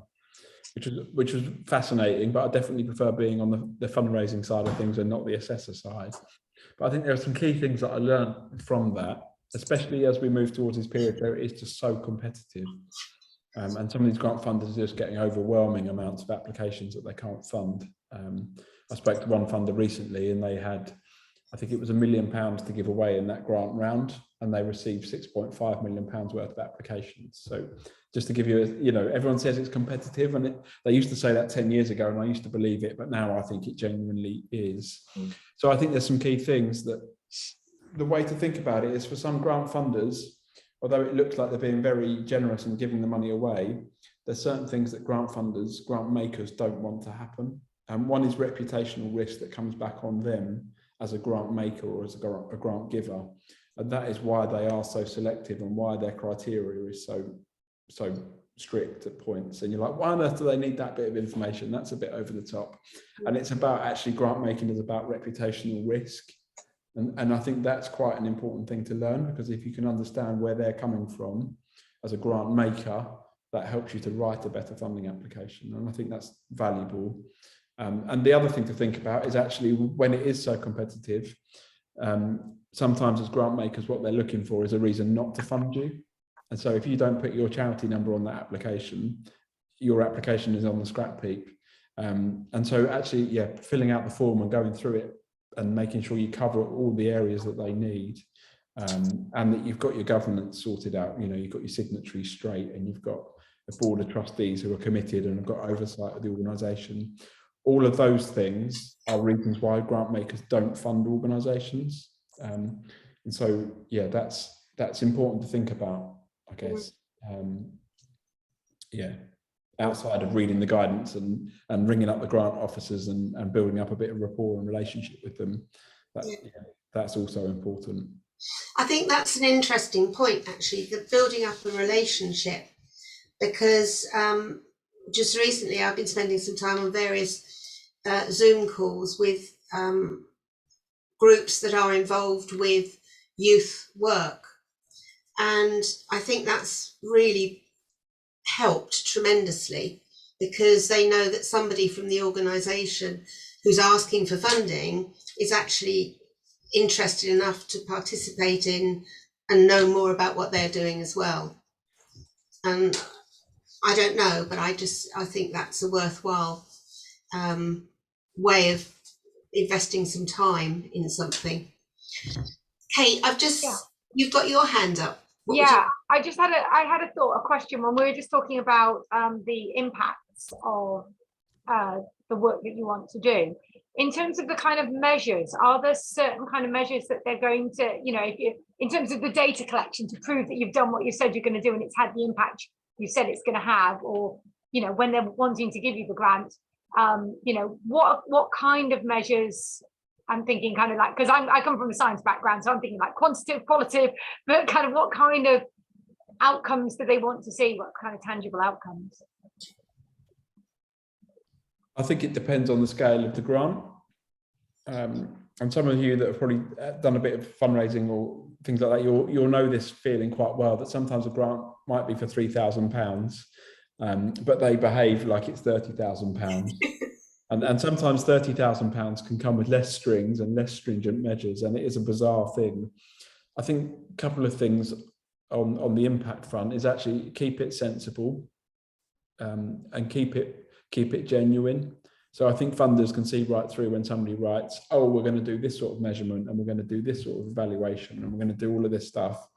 which was fascinating. But I definitely prefer being on the fundraising side of things and not the assessor side. But I think there are some key things that I learned from that, especially as we move towards this period where it is just so competitive. And some of these grant funders are just getting overwhelming amounts of applications that they can't fund. I spoke to one funder recently and they had, I think it was £1 million to give away in that grant round, and they received £6.5 million worth of applications. So just to give you, everyone says it's competitive, and they used to say that 10 years ago, and I used to believe it, but now I think it genuinely is. So I think there's some key things that the way to think about it is for some grant funders, although it looks like they're being very generous and giving the money away, there's certain things that grant funders, grant makers don't want to happen. And one is reputational risk that comes back on them as a grant maker or as a grant giver. And that is why they are so selective and why their criteria is so strict at points. And you're like, why on earth do they need that bit of information? That's a bit over the top. And it's about actually grant making is about reputational risk. And I think that's quite an important thing to learn, because if you can understand where they're coming from as a grant maker, that helps you to write a better funding application. And I think that's valuable. And the other thing to think about is actually when it is so competitive, sometimes as grant makers, what they're looking for is a reason not to fund you. And so if you don't put your charity number on that application, your application is on the scrap heap. And so actually, yeah, filling out the form and going through it and making sure you cover all the areas that they need, and that you've got your governance sorted out, you've got your signatories straight, and you've got a board of trustees who are committed and have got oversight of the organisation. All of those things are reasons why grant makers don't fund organisations. And so, yeah, that's important to think about, I guess. Yeah. outside of reading the guidance and ringing up the grant officers and building up a bit of rapport and relationship with them. That's also important. I think that's an interesting point, actually, the building up a relationship, because just recently I've been spending some time on various Zoom calls with groups that are involved with youth work. And I think that's really helped tremendously, because they know that somebody from the organisation who's asking for funding is actually interested enough to participate in and know more about what they're doing as well. And I don't know, but I think that's a worthwhile way of investing some time in something. Kate, you've got your hand up. I had a thought, a question when we were just talking about the impacts of the work that you want to do. In terms of the kind of measures, are there certain kind of measures that they're going to, in terms of the data collection to prove that you've done what you said you're going to do and it's had the impact you said it's going to have, or, when they're wanting to give you the grant, what kind of measures? I'm thinking kind of like, because I come from a science background, so I'm thinking like quantitative, qualitative, but kind of what kind of outcomes do they want to see? What kind of tangible outcomes? I think it depends on the scale of the grant. And some of you that have probably done a bit of fundraising or things like that, you'll know this feeling quite well, that sometimes a grant might be for £3,000, but they behave like it's £30,000. And sometimes £30,000 can come with less strings and less stringent measures, and it is a bizarre thing. I think a couple of things on the impact front is actually keep it sensible, and keep it genuine. So I think funders can see right through when somebody writes, oh, we're going to do this sort of measurement and we're going to do this sort of evaluation and we're going to do all of this stuff.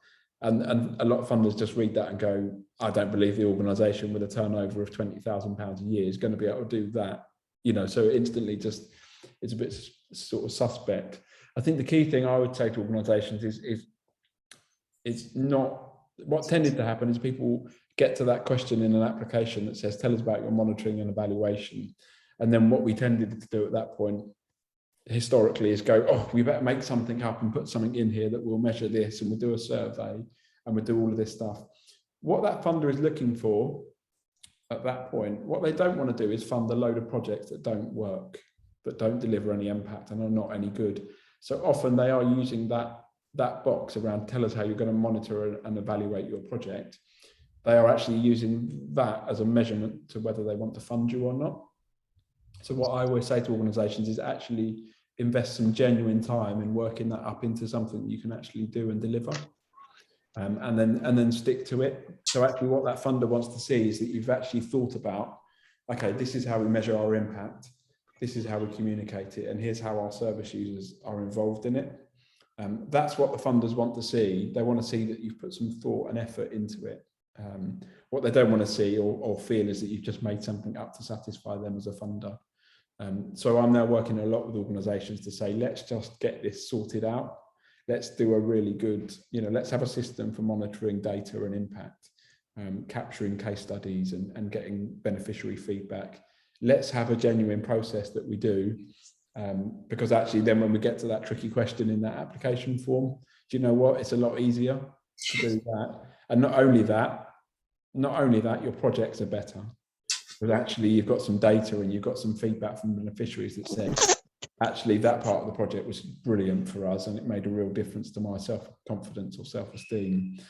And a lot of funders just read that and go, I don't believe the organisation with a turnover of £20,000 a year is going to be able to do that. So instantly just, it's a bit sort of suspect. I think the key thing I would say to organisations is not, what tended to happen is people get to that question in an application that says, tell us about your monitoring and evaluation. And then what we tended to do at that point historically is go, oh, we better make something up and put something in here that will measure this, and we'll do a survey and we'll do all of this stuff. What that funder is looking for at that point, what they don't want to do is fund a load of projects that don't work, that don't deliver any impact and are not any good. So often they are using that box around tell us how you're going to monitor and evaluate your project. They are actually using that as a measurement to whether they want to fund you or not. So what I always say to organisations is actually invest some genuine time in working that up into something you can actually do and deliver, and then stick to it. So actually what that funder wants to see is that you've actually thought about, okay, this is how we measure our impact, this is how we communicate it, and here's how our service users are involved in it. That's what the funders want to see. They want to see that you've put some thought and effort into it. What they don't want to see or feel is that you've just made something up to satisfy them as a funder. So I'm now working a lot with organisations to say, let's just get this sorted out. Let's do a really good, let's have a system for monitoring data and impact, capturing case studies and getting beneficiary feedback. Let's have a genuine process that we do, because actually then when we get to that tricky question in that application form, do you know what? It's a lot easier to do that. And not only that, your projects are better. But actually you've got some data and you've got some feedback from beneficiaries that said, actually that part of the project was brilliant for us and it made a real difference to my self-confidence or self-esteem.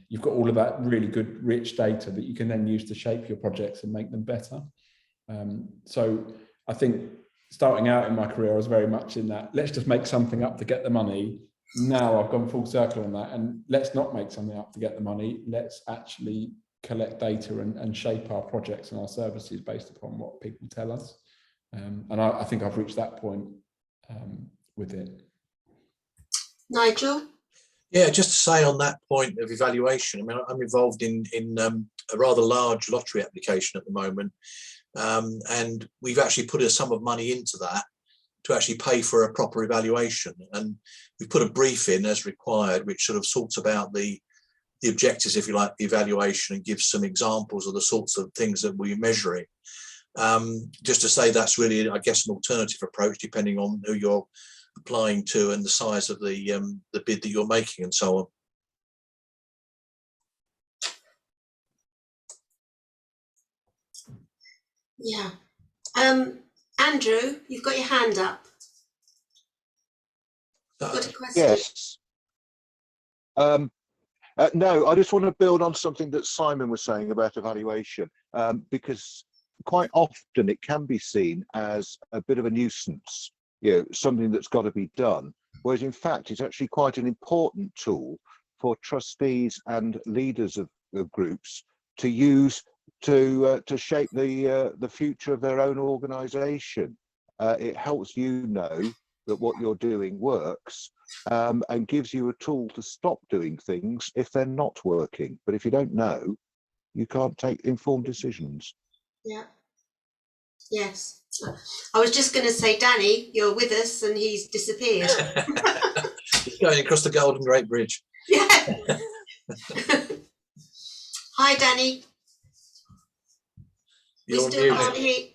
You've got all of that really good, rich data that you can then use to shape your projects and make them better. So I think starting out in my career, I was very much in that, let's just make something up to get the money. Now I've gone full circle on that, and let's not make something up to get the money. Let's actually collect data and shape our projects and our services based upon what people tell us. And I think I've reached that point with it. Nigel? Yeah, just to say on that point of evaluation, I mean, I'm involved in a rather large lottery application at the moment, and we've actually put a sum of money into that to actually pay for a proper evaluation. And we put a brief in as required, which sort of talks about the objectives, if you like, the evaluation, and give some examples of the sorts of things that we're measuring. Just to say that's really, I guess, an alternative approach depending on who you're applying to and the size of the bid that you're making and so on. Yeah. Andrew, you've got your hand up. You've got a question? Yes. No, I just want to build on something that Simon was saying about evaluation, because quite often it can be seen as a bit of a nuisance, something that's got to be done, whereas in fact it's actually quite an important tool for trustees and leaders of groups to use to shape the future of their own organisation. It helps you know that what you're doing works, and gives you a tool to stop doing things if they're not working. But if you don't know, you can't take informed decisions. Yeah. Yes. I was just going to say, Danny, you're with us, and he's disappeared. He's going across the Golden Gate Bridge. Yeah. Hi, Danny. We You're still can't muted. hear.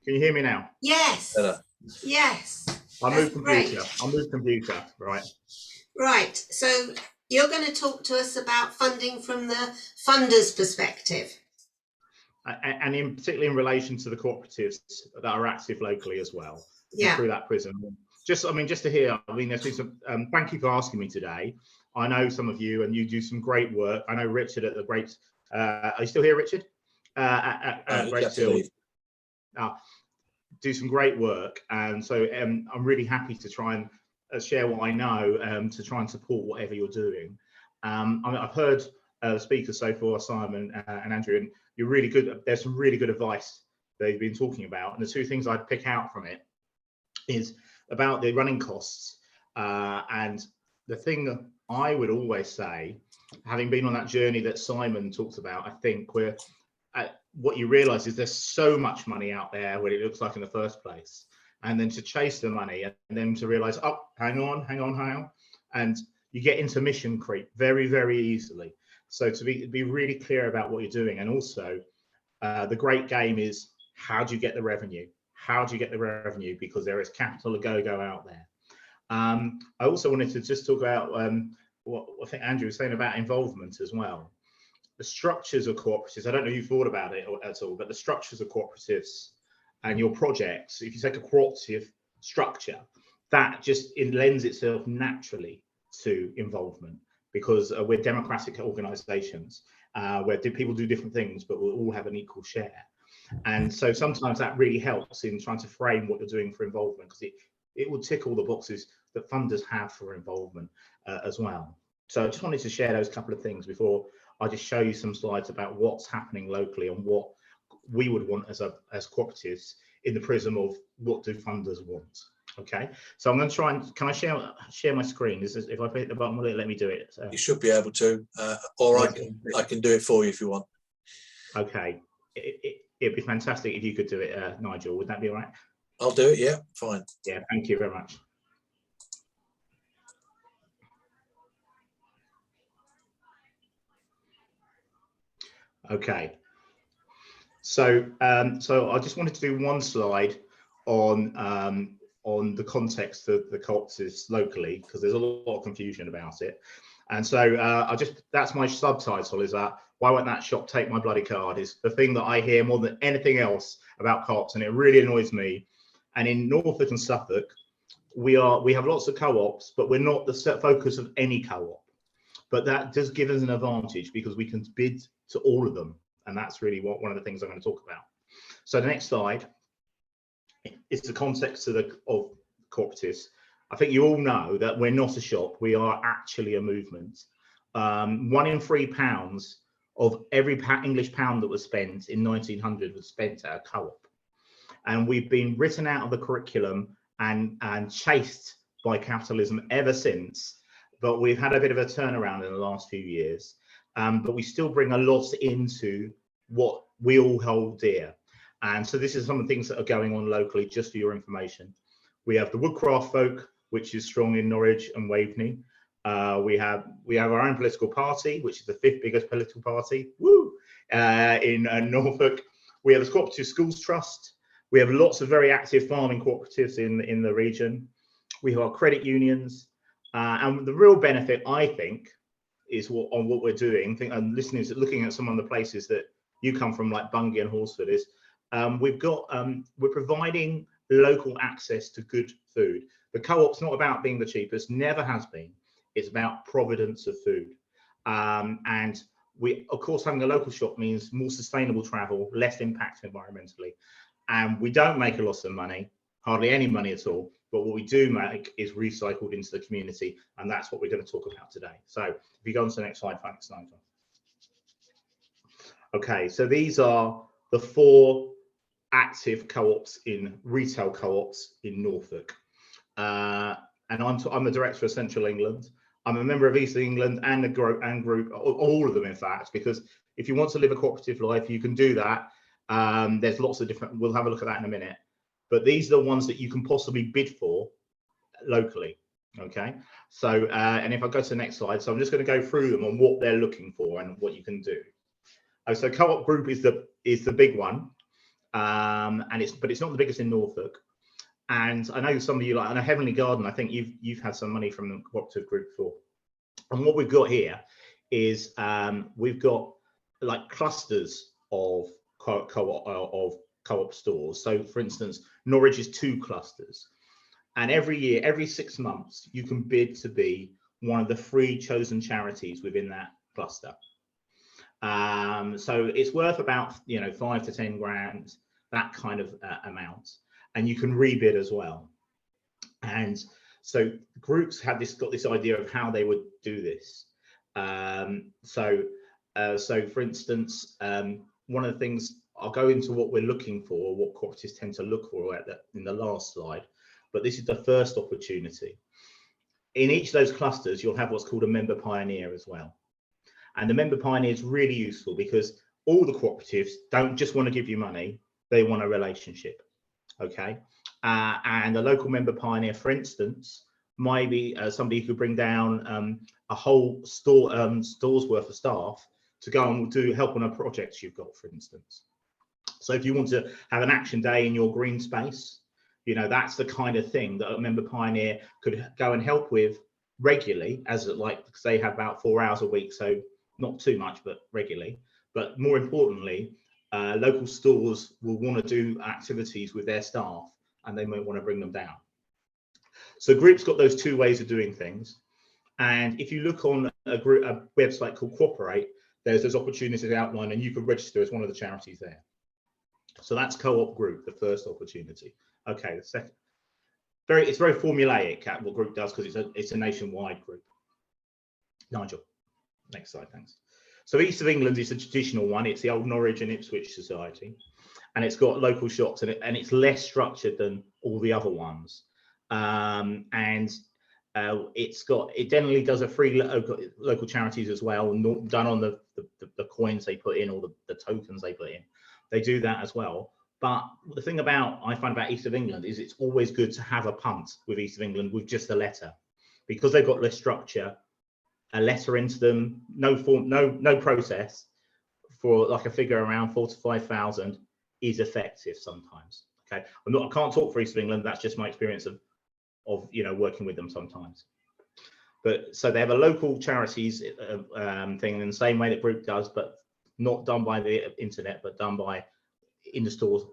Can you hear me now? Yes. Better. Yes. I That's moved computer. great. I moved computer. Right. Right. So you're going to talk to us about funding from the funder's perspective. And in particularly in relation to the cooperatives that are active locally as well. Yeah. Through that prism. Just to hear. I mean, there's been some. Thank you for asking me today. I know some of you, and you do some great work. I know Richard at the Great. Are you still here, Richard? At Great Hill. Do some great work, and so I'm really happy to try and share what I know to try and support whatever you're doing. I've heard speakers so far, Simon and Andrew, and you're really good. There's some really good advice they've been talking about, and the two things I'd pick out from it is about the running costs, and the thing that I would always say, having been on that journey that Simon talked about, I think where what you realize is there's so much money out there what it looks like in the first place, and then to chase the money and then to realize, oh, hang on, and you get into mission creep very, very easily. So to be really clear about what you're doing, and also the great game is, how do you get the revenue? Because there is capital go out there. I also wanted to just talk about what I think Andrew was saying about involvement as well. The structures of cooperatives, I don't know if you've thought about it at all, but the structures of cooperatives and your projects, if you take a cooperative structure, that just lends itself naturally to involvement, because we're democratic organisations where people do different things, but we'll all have an equal share. And so sometimes that really helps in trying to frame what you're doing for involvement, because it will tick all the boxes that funders have for involvement as well. So I just wanted to share those couple of things before I just show you some slides about what's happening locally and what we would want as cooperatives in the prism of what do funders want. Okay, so I'm going to try and, can I share my screen? If I hit the button, will it let me do it? So, you should be able to, or I can do it for you if you want. Okay, it'd be fantastic if you could do it, Nigel. Would that be all right? I'll do it. Yeah, fine. Yeah, thank you very much. Okay, so I just wanted to do one slide on the context of the cooperatives locally, because there's a lot of confusion about it. And so that's my subtitle, is that why won't that shop take my bloody card, is the thing that I hear more than anything else about co-ops, and it really annoys me. And in Norfolk and Suffolk, we have lots of co-ops, but we're not the focus of any co-op. But that does give us an advantage, because we can bid to all of them, and that's really one of the things I'm going to talk about. So the next slide is the context of cooperatives. I think you all know that we're not a shop, we are actually a movement. 1 in 3 pounds of every English pound that was spent in 1900 was spent at a co-op, and we've been written out of the curriculum and chased by capitalism ever since. But we've had a bit of a turnaround in the last few years, but we still bring a lot into what we all hold dear. And so this is some of the things that are going on locally, just for your information. We have the Woodcraft folk, which is strong in Norwich and Waveney. We have our own political party, which is the 5th biggest political party. Woo! In Norfolk. We have the Cooperative Schools Trust. We have lots of very active farming cooperatives in the region. We have our credit unions, and the real benefit, I think, is what we're doing. And listeners looking at some of the places that you come from, like Bungay and Horsford, is we're providing local access to good food. The co-op's not about being the cheapest, never has been. It's about providence of food. And we, of course, having a local shop means more sustainable travel, less impact environmentally. And we don't make a lot of money, hardly any money at all. But what we do make is recycled into the community. And that's what we're going to talk about today. So if you go on to the next slide, thanks, Nigel. Okay, so these are the 4 active co-ops in retail co-ops in Norfolk. And I'm the director of Central England. I'm a member of East England and the group, all of them, in fact, because if you want to live a cooperative life, you can do that. There's lots of different, we'll have a look at that in a minute. But these are the ones that you can possibly bid for locally. Okay, so and if I go to the next slide, so I'm just going to go through them on what they're looking for and what you can do. So co-op group is the big one, and it's not the biggest in Norfolk. And I know some of you, like, I know Heavenly Garden, I think you've had some money from the cooperative group before. And what we've got here is we've got like clusters of co-op stores. So for instance, Norwich is 2 clusters. And every year, every 6 months, you can bid to be one of the 3 chosen charities within that cluster. So it's worth about 5 to 10 grand, that kind of amount. And you can rebid as well. And so groups have got this idea of how they would do this. So for instance, one of the things, I'll go into what we're looking for, what cooperatives tend to look for in the last slide, but this is the first opportunity. In each of those clusters, you'll have what's called a member pioneer as well. And the member pioneer is really useful because all the cooperatives don't just want to give you money, they want a relationship. Okay, and the local member pioneer, for instance, might be somebody who could bring down a whole store's worth of staff to go and do help on a project you've got, for instance. So if you want to have an action day in your green space, that's the kind of thing that a member pioneer could go and help with regularly, as because they have about 4 hours a week, so not too much, but regularly. But more importantly, local stores will want to do activities with their staff, and they might want to bring them down. So groups got those 2 ways of doing things. And if you look on a website called Cooperate, there's those opportunities outlined, and you can register as one of the charities there. So that's co-op group, the first opportunity. Okay, the second, it's very formulaic at what group does because it's a nationwide group. Nigel, next slide, thanks. So East of England is a traditional one. It's the old Norwich and Ipswich Society, and it's got local shops, and it's less structured than all the other ones. It generally does a free local charities as well, done on the coins they put in or the tokens they put in. They do that as well. But the thing I find about East of England is it's always good to have a punt with East of England with just a letter, because they've got less structure. A letter into them, no form, no process, for like a figure around 4,000 to 5,000 is effective sometimes. Okay, I can't talk for East of England. That's just my experience of working with them sometimes. But so they have a local charities thing in the same way that group does, but not done by the internet, but done by in-store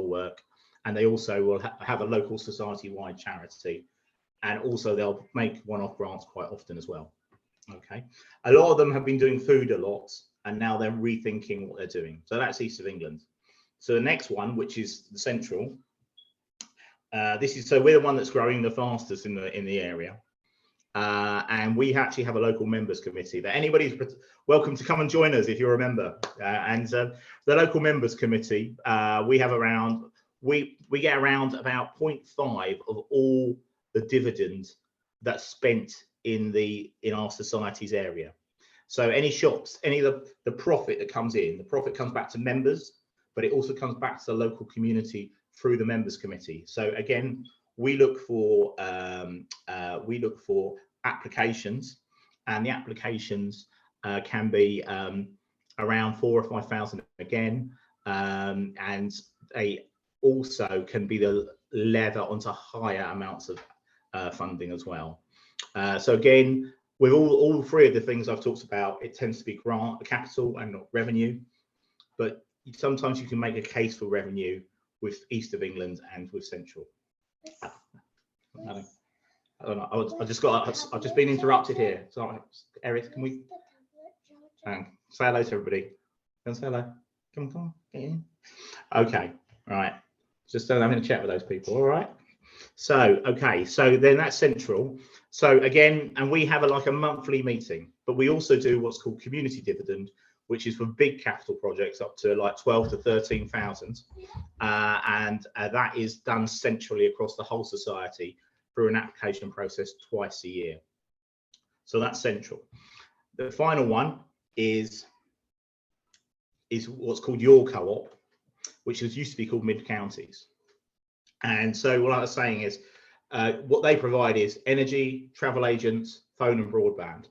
work. And they also will have a local society-wide charity, and also they'll make one-off grants quite often as well. Okay, a lot of them have been doing food a lot, and now they're rethinking what they're doing. So that's East of England. So the next one, which is the Central, we're the one that's growing the fastest in the area, and we actually have a local members committee that anybody's welcome to come and join us if you're a member. The local members committee, we get around about 0.5 of all the dividends that's spent in our society's area. So any shops, any of the profit that comes in, the profit comes back to members, but it also comes back to the local community through the members committee. So again, we look for applications and the applications can be around 4,000 or 5,000 again, and they also can be the lever onto higher amounts of funding as well. So again, with all three of the things I've talked about, it tends to be grant capital and not revenue, but sometimes you can make a case for revenue with East of England and with Central. I don't know. I've just been interrupted here. Sorry, Eric, can we say hello to everybody? Come say hello. Come on, get in. Okay, right. Just having a chat with those people. All right. So okay, so then that's Central. So again, and we have like a monthly meeting, but we also do what's called community dividend, which is for big capital projects up to like 12 to 13,000, and that is done centrally across the whole society through an application process twice a year. So that's Central. The final one is what's called Your Co-op, which used to be called Mid Counties. And so what I was saying is what they provide is energy, travel agents, phone and broadband.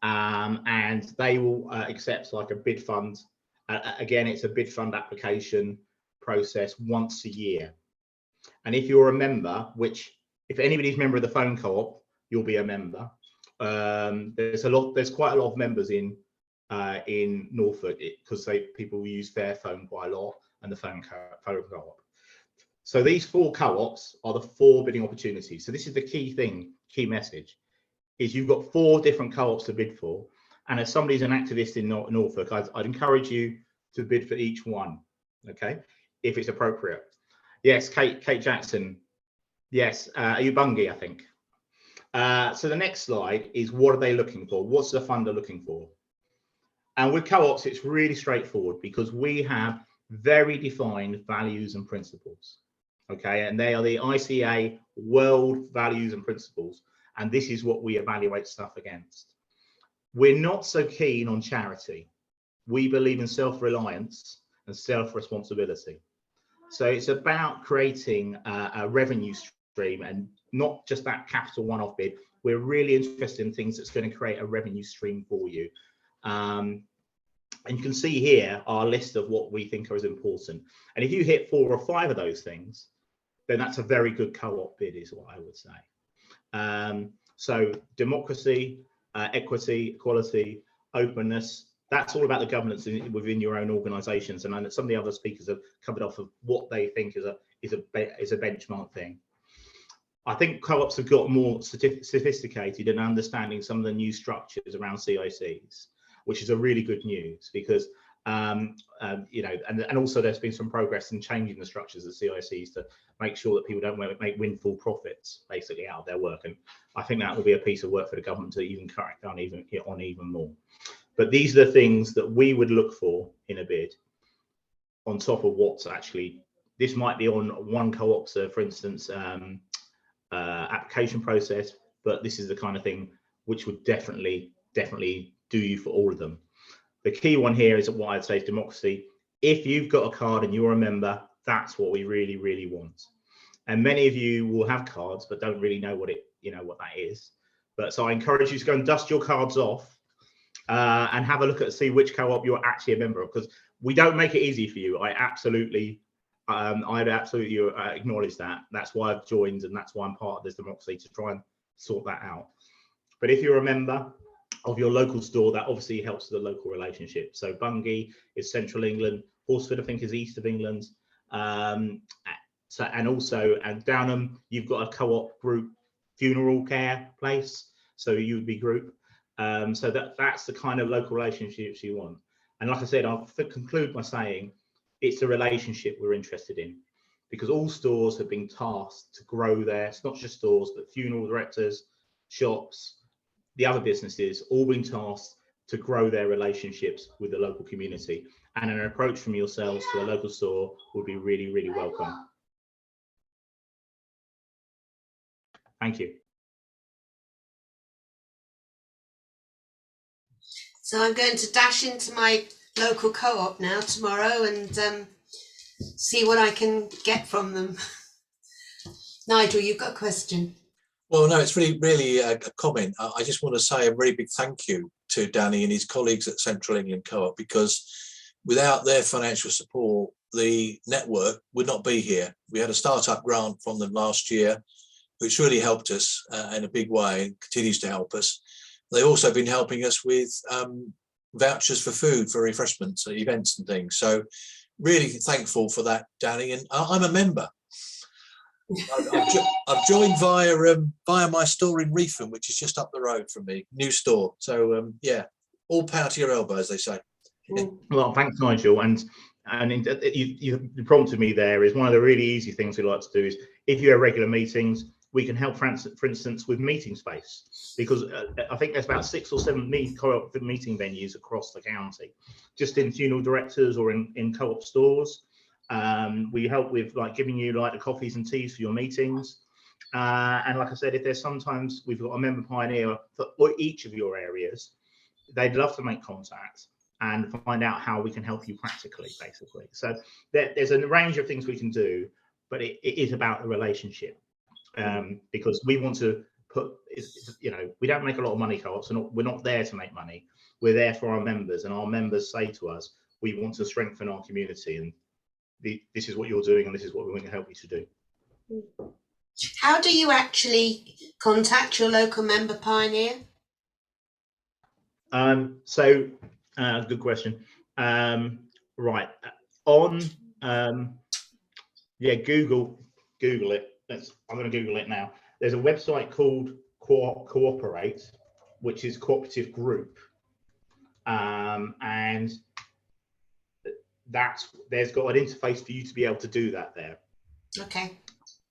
And they will accept like a bid fund. Again, it's a bid fund application process once a year. And if you're a member, which if anybody's a member of the phone co-op, you'll be a member. There's quite a lot of members in Norfolk because people use their phone quite a lot and the phone co-op. So these 4 co-ops are the 4 bidding opportunities. So this is the key message, is you've got 4 different co-ops to bid for. And as somebody's an activist in Norfolk, I'd encourage you to bid for each one, okay, if it's appropriate. Yes, Kate Jackson. Yes, are you Bungie, I think? So the next slide is what are they looking for? What's the funder looking for? And with co-ops, it's really straightforward because we have very defined values and principles. Okay, and they are the ICA World Values and Principles, and this is what we evaluate stuff against. We're not so keen on charity. We believe in self-reliance and self-responsibility. So it's about creating a revenue stream and not just that capital one-off bid. We're really interested in things that's going to create a revenue stream for you. And you can see here our list of what we think are as important. And if you hit 4 or 5 of those things, then that's a very good co-op bid is what I would say. So democracy, equity, equality, openness, that's all about the governance within your own organisations. And I know some of the other speakers have covered off of what they think is a benchmark thing. I think co-ops have got more sophisticated in understanding some of the new structures around CICs, which is a really good news because you know, and also there's been some progress in changing the structures of CICs to make sure that people don't make windfall profits basically out of their work. And I think that will be a piece of work for the government to even crack down even more. But these are the things that we would look for in a bid on top of what's actually, this might be on one co-op's, for instance, application process, but this is the kind of thing which would definitely do you for all of them. The key one here is what I'd say is democracy. If you've got a card and you're a member, that's what we really want. And many of you will have cards but don't really know what that is. But so I encourage you to go and dust your cards off and have a look at see which co-op you're actually a member of, because we don't make it easy for you. I'd absolutely acknowledge that. That's why I've joined and that's why I'm part of this democracy, to try and sort that out. But if you're a member of your local store, that obviously helps with the local relationship. So Bungie is Central England, Horsford I think is East of England, and Downham you've got a co-op group funeral care place, so you would be group. So that's the kind of local relationships you want. And like I said, I'll conclude by saying it's the relationship we're interested in, because all stores have been tasked to grow it's not just stores, but funeral directors, shops, the other businesses, all been tasked to grow their relationships with the local community. And an approach from yourselves to a local store would be really welcome. Thank you. So I'm going to dash into my local co-op now tomorrow and see what I can get from them. Nigel, you've got a question. Well, no, it's really a comment. I just want to say a very big thank you to Danny and his colleagues at Central England Co-op, because without their financial support, the network would not be here. We had a startup grant from them last year, which really helped us in a big way and continues to help us. They've also been helping us with vouchers for food, for refreshments, events and things. So really thankful for that, Danny. And I'm a member. I've joined via my store in Reefham, which is just up the road from me, new store. So yeah, all power to your elbow, as they say. Well, thanks, Nigel. And you prompted me there. Is one of the really easy things we like to do is, if you have regular meetings, we can help, for instance, with meeting space, because I think there's about 6 or 7 co-op meeting venues across the county, just in funeral directors or in co-op stores. We help with like giving you like the coffees and teas for your meetings. And like I said, if there's sometimes we've got a member pioneer for each of your areas, they'd love to make contact and find out how we can help you practically, basically. So there's a range of things we can do, but it is about the relationship, because we want to put, we don't make a lot of money, co-ops, and we're not there to make money. We're there for our members, and our members say to us, we want to strengthen our community, and this is what you're doing, and this is what we want to help you to do. How do you actually contact your local member pioneer? Good question. Right, on Google it. I'm going to Google it now. There's a website called Cooperate, which is cooperative group, and there's got an interface for you to be able to do that there. Okay.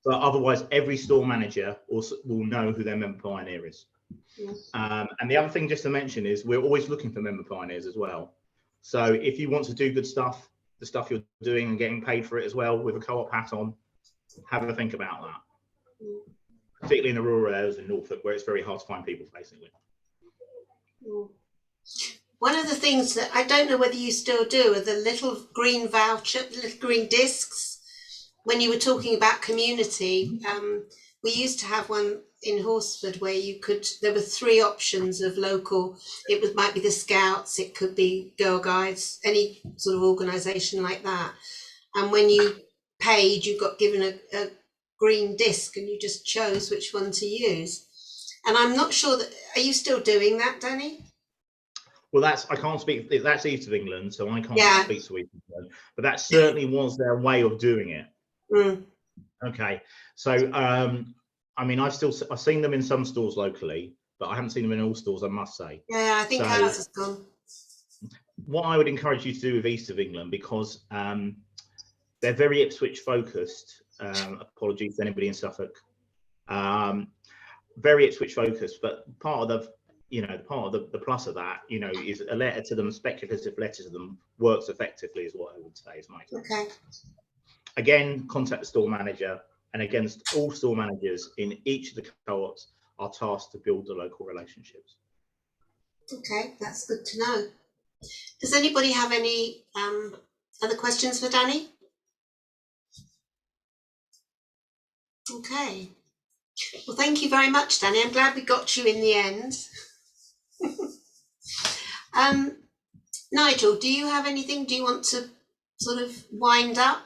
But otherwise, every store manager will know who their member pioneer is. And the other thing just to mention is we're always looking for member pioneers as well. So if you want to do good stuff, the stuff you're doing and getting paid for it as well with a co-op hat on, have a think about that. Particularly in the rural areas in Norfolk, where it's very hard to find people, basically. One of the things that I don't know whether you still do are the little green little green discs. When you were talking about community, we used to have one in Horsford where there were 3 options of local. It might be the Scouts, it could be Girl Guides, any sort of organisation like that. And when you paid, you got given a green disc, and you just chose which one to use. And I'm not sure that, are you still doing that, Danny? Well, I can't speak, that's East of England, so I can't speak to East of England, but that certainly was their way of doing it. Okay, so I mean, I've seen them in some stores locally, but I haven't seen them in all stores, I must say. Yeah, I think ours has gone. What I would encourage you to do with East of England, because they're very Ipswich focused. Apologies to anybody in Suffolk. Very Ipswich focused, but part of the plus of that, is a letter to them, speculative letter to them, works effectively, is what I would say is my take. Okay. Again, contact the store manager, and against all store managers in each of the co-ops are tasked to build the local relationships. Okay, that's good to know. Does anybody have any other questions for Danny? Okay. Well, thank you very much, Danny. I'm glad we got you in the end. Nigel, do you have anything? Do you want to sort of wind up?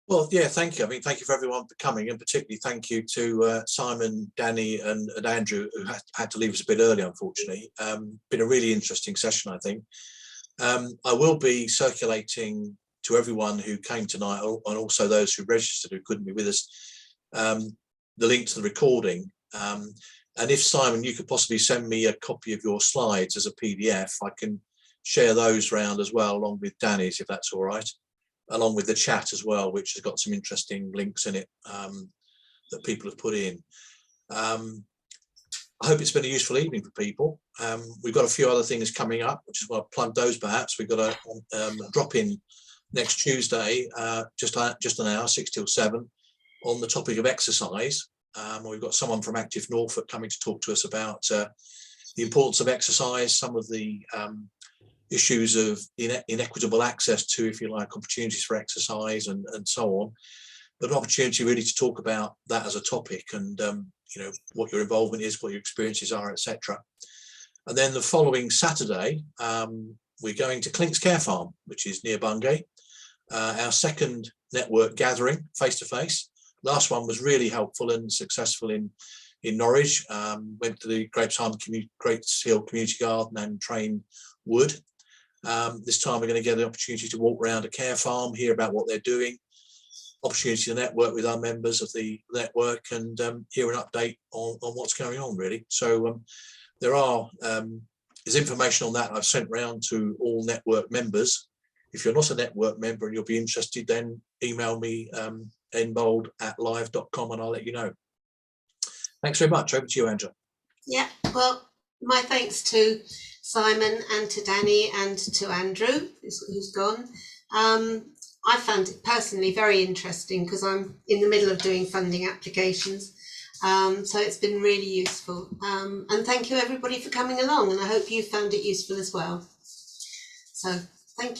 Well, yeah, thank you. I mean, thank you for everyone for coming, and particularly thank you to Simon, Danny and Andrew, who had to leave us a bit early, unfortunately. Been a really interesting session, I think. I will be circulating to everyone who came tonight, and also those who registered who couldn't be with us, the link to the recording. And if, Simon, you could possibly send me a copy of your slides as a PDF, I can share those round as well, along with Danny's, if that's all right, along with the chat as well, which has got some interesting links in it that people have put in. I hope it's been a useful evening for people. We've got a few other things coming up, which is why I plugged those perhaps. We've got a drop-in next Tuesday, just an hour, 6 till 7, on the topic of exercise. We've got someone from Active Norfolk coming to talk to us about the importance of exercise, some of the issues of inequitable access to, if you like, opportunities for exercise and so on. But an opportunity really to talk about that as a topic. And you know, what your involvement is, what your experiences are, etc. And then the following Saturday, we're going to Clink's Care Farm, which is near Bungay. Our second network gathering, face-to-face. Last one was really helpful and successful in Norwich. Went to the Grapes Hill Community Garden and trained wood. This time we're going to get an opportunity to walk around a care farm, hear about what they're doing, opportunity to network with our members of the network, and hear an update on what's going on, really. So there's information on that I've sent around to all network members. If you're not a network member and you'll be interested, then email me nbold@live.com and I'll let you know. Thanks very much. Over to you, Angela. Yeah, well, my thanks to Simon and to Danny and to Andrew, who's gone. I found it personally very interesting because I'm in the middle of doing funding applications. So it's been really useful. And thank you everybody for coming along, and I hope you found it useful as well. So